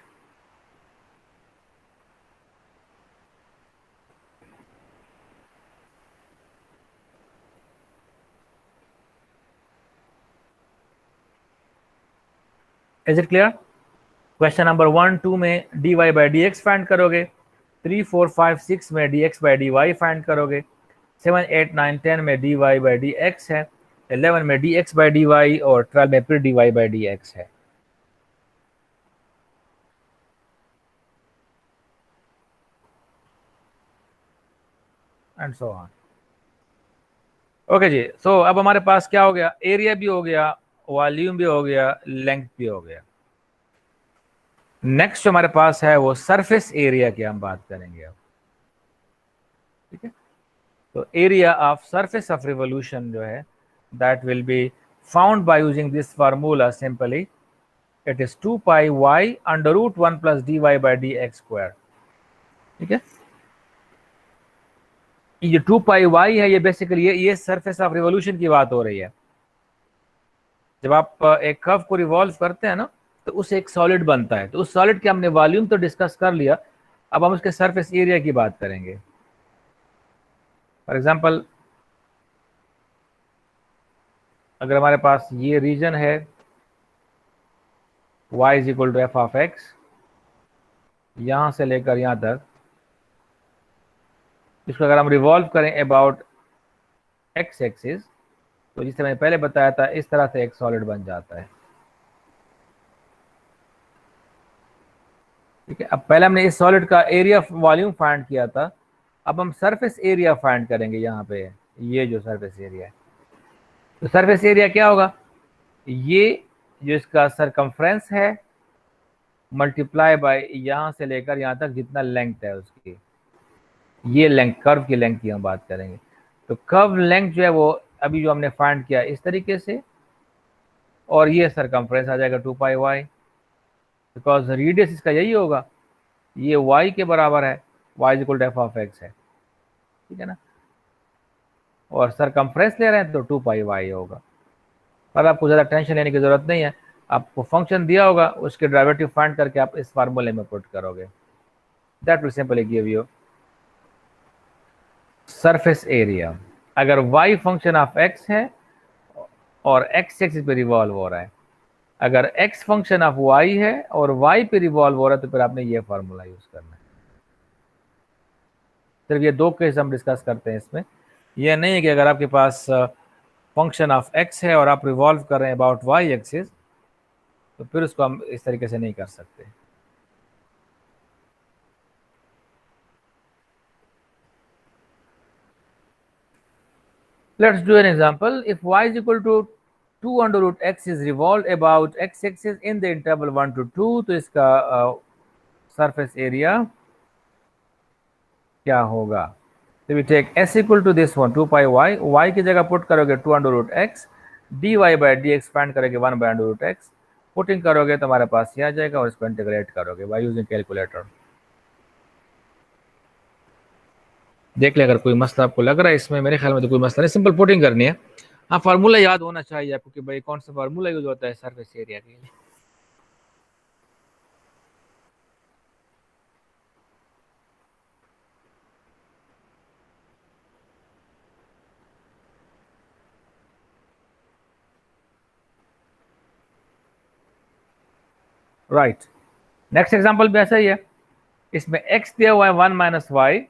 Is it clear? Question number 1, 2 में dy by d x find करोगे, 3, 4, 5, 6 में dx by dy फाइंड करोगे, 7, 8, 9, 10 में dy by dx है, 11 में dx by dy और 12 में फिर dy by dx है। And so on. ओके जी, सो अब हमारे पास क्या हो गया, एरिया भी हो गया, वॉल्यूम भी हो गया, लेंथ भी हो गया। नेक्स्ट जो हमारे पास है वो सरफेस एरिया की हम बात करेंगे अब, ठीक है। तो area of surface of revolution जो है that will be found by using this formula simply, it is 2 pi y under root 1 plus dy by d x square, ठीक है। ये 2 पाई y है, ये बेसिकली ये सरफेस ऑफ रिवोल्यूशन की बात हो रही है। जब आप एक कर्व को रिवॉल्व करते हैं ना तो उससे एक सॉलिड बनता है, तो उस सॉलिड के हमने वॉल्यूम तो डिस्कस कर लिया, अब हम उसके सरफेस एरिया की बात करेंगे। फॉर एग्जांपल अगर हमारे पास ये रीजन है y is equal to f of x, यहां से लेकर यहां तक, इसको अगर हम रिवॉल्व करें अबाउट एक्स एक्सिस, तो जिसे मैंने पहले बताया था इस तरह से एक सॉलिड बन जाता है, ठीक है। अब पहले हमने इस सॉलिड का एरिया वॉल्यूम फाइंड किया था, अब हम सरफेस एरिया फाइंड करेंगे। यहाँ पे ये जो सरफेस एरिया है, तो सरफेस एरिया क्या होगा, ये जो इसका सरकमफ्रेंस है मल्टीप्लाई बाय यहां से लेकर यहां तक जितना लेंथ है उसकी, ये लेंथ, कर्व की लेंथ की हम बात करेंगे। तो कर्व लेंथ जो है वो अभी जो हमने फाइंड किया इस तरीके से, और ये सरकमफ्रेंस आ जाएगा 2 पाई वाई, बिकॉज रेडियस इसका यही होगा, ये y के बराबर है, y equal to f of x है, ठीक है ना, और सरकमफ्रेंस ले रहे हैं तो 2 पाई वाई होगा। पर आपको ज़्यादा टेंशन लेने की ज़रूरत नहीं है, आपको फंक्शन दिया होगा उसके डेरिवेटिव फाइंड करके आप इस फार्मूले में पुट करोगे, that will simply give you surface area. अगर y फंक्शन ऑफ x है और x एक्सिस पे रिवॉल्व हो रहा है, अगर x फंक्शन ऑफ y है और y पे रिवॉल्व हो रहा है, तो फिर आपने ये फार्मूला यूज करना है। सिर्फ ये दो केस हम डिस्कस करते हैं इसमें, यह नहीं है कि अगर आपके पास फंक्शन ऑफ x है और आप रिवॉल्व कर रहे हैं अबाउट y एक्सिस, तो फिर उसको हम इस तरीके से नहीं कर सकते। Let's do an example. If y is equal to 2 under root x is revolved about x axis in the interval 1 to 2, तो इसका सरफेस एरिया क्या होगा। तो we take s equal to this one 2 pi y की जगह put करोगे 2 under root x, dy by d x find करोगे 1 by under root x, putting करोगे तो हमारे पास ये आ जाएगा, और इसको इंटीग्रेट करोगे बाय यूजिंग कैलकुलेटर। देख ले अगर कोई मसला आपको लग रहा है इसमें, मेरे ख्याल में तो कोई मसला नहीं, सिंपल पुटिंग करनी है। हाँ, फार्मूला याद होना चाहिए आपको कि भाई कौन सा फार्मूला यूज होता है सरफेस एरिया के लिए। राइट, नेक्स्ट एग्जांपल भी ऐसा ही है, इसमें x दिया हुआ है 1 माइनस वाई,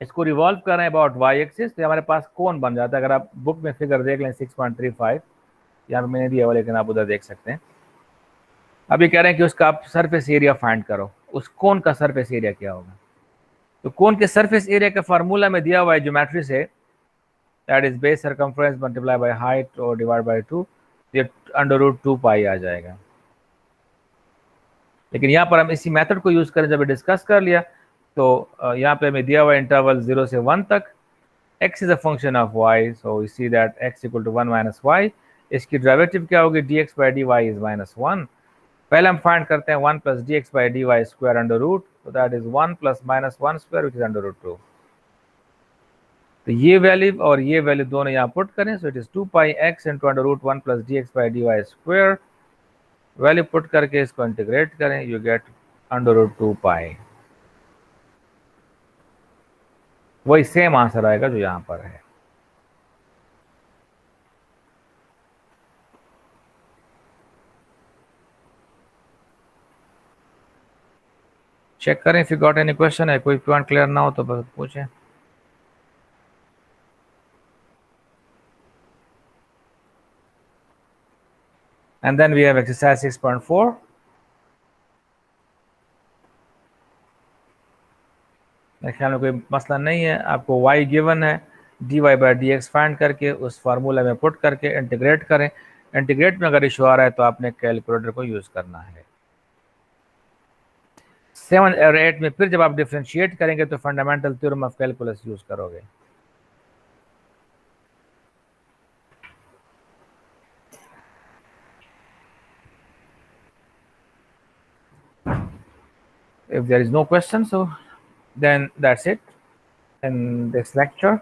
इसको रिवॉल्व कर रहे हैं अबाउट y एक्सिस, तो हमारे पास कोण बन जाता है। अगर आप बुक में फिगर देख लें 6.35, यहाँ पे मैंने दिया हुआ लेकिन आप उधर देख सकते हैं। अब ये कह रहे हैं कि उसका आप सरफेस एरिया फाइंड करो, उस कोण का सरफेस एरिया क्या होगा। तो कोण के सरफेस एरिया का फार्मूला में दिया हुआ है ज्योमेट्री से, that is base circumference multiply by height और डिवाइड बाय 2, ये अंडर रूट 2 पाई आ जाएगा। लेकिन यहाँ पर हम इसी मेथड को यूज करें, जब डिस्कस कर लिया, तो यहाँ पे हमें दिया हुआ इंटरवल 0 से 1 तक, x is a function of y, so we see that x equal to 1 minus y, इसकी डेरिवेटिव क्या होगी, dx by dy is minus 1। पहले हम फाइंड करते हैं 1 plus dx by dy square under root, तो that is 1 plus minus 1 square which is under root 2। तो ये वैल्यू और ये वैल्यू दोनों यहाँ पुट करें, so it is 2 pi x into under root 1 plus dx by dy square, value put करके इसको इंटीग्रेट करें, you get under root 2 pi. वही सेम आंसर आएगा जो यहां पर है। चेक करें if you got any question है, कोई पॉइंट क्लियर ना हो तो बस पूछें. And then we have exercise 6.4. मेरे ख्याल में कोई मसला नहीं है. आपको y गिवन है, dy by d x find करके उस फार्मूला में पुट करके इंटीग्रेट करें. इंटीग्रेट में अगर इशू आ रहा है तो आपने कैलकुलेटर को यूज करना है. 7 और 8 में फिर जब आप डिफ्रेंशिएट करेंगे तो fundamental theorem of calculus use करोगे. If there is no question, so then that's it in this lecture.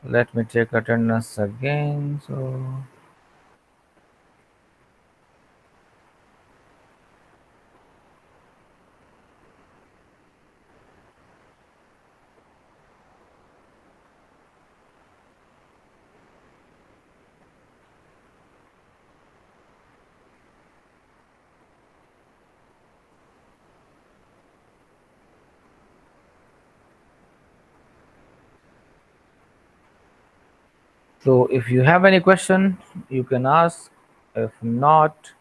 Let me check attendance again. So if you have any question, you can ask. If not,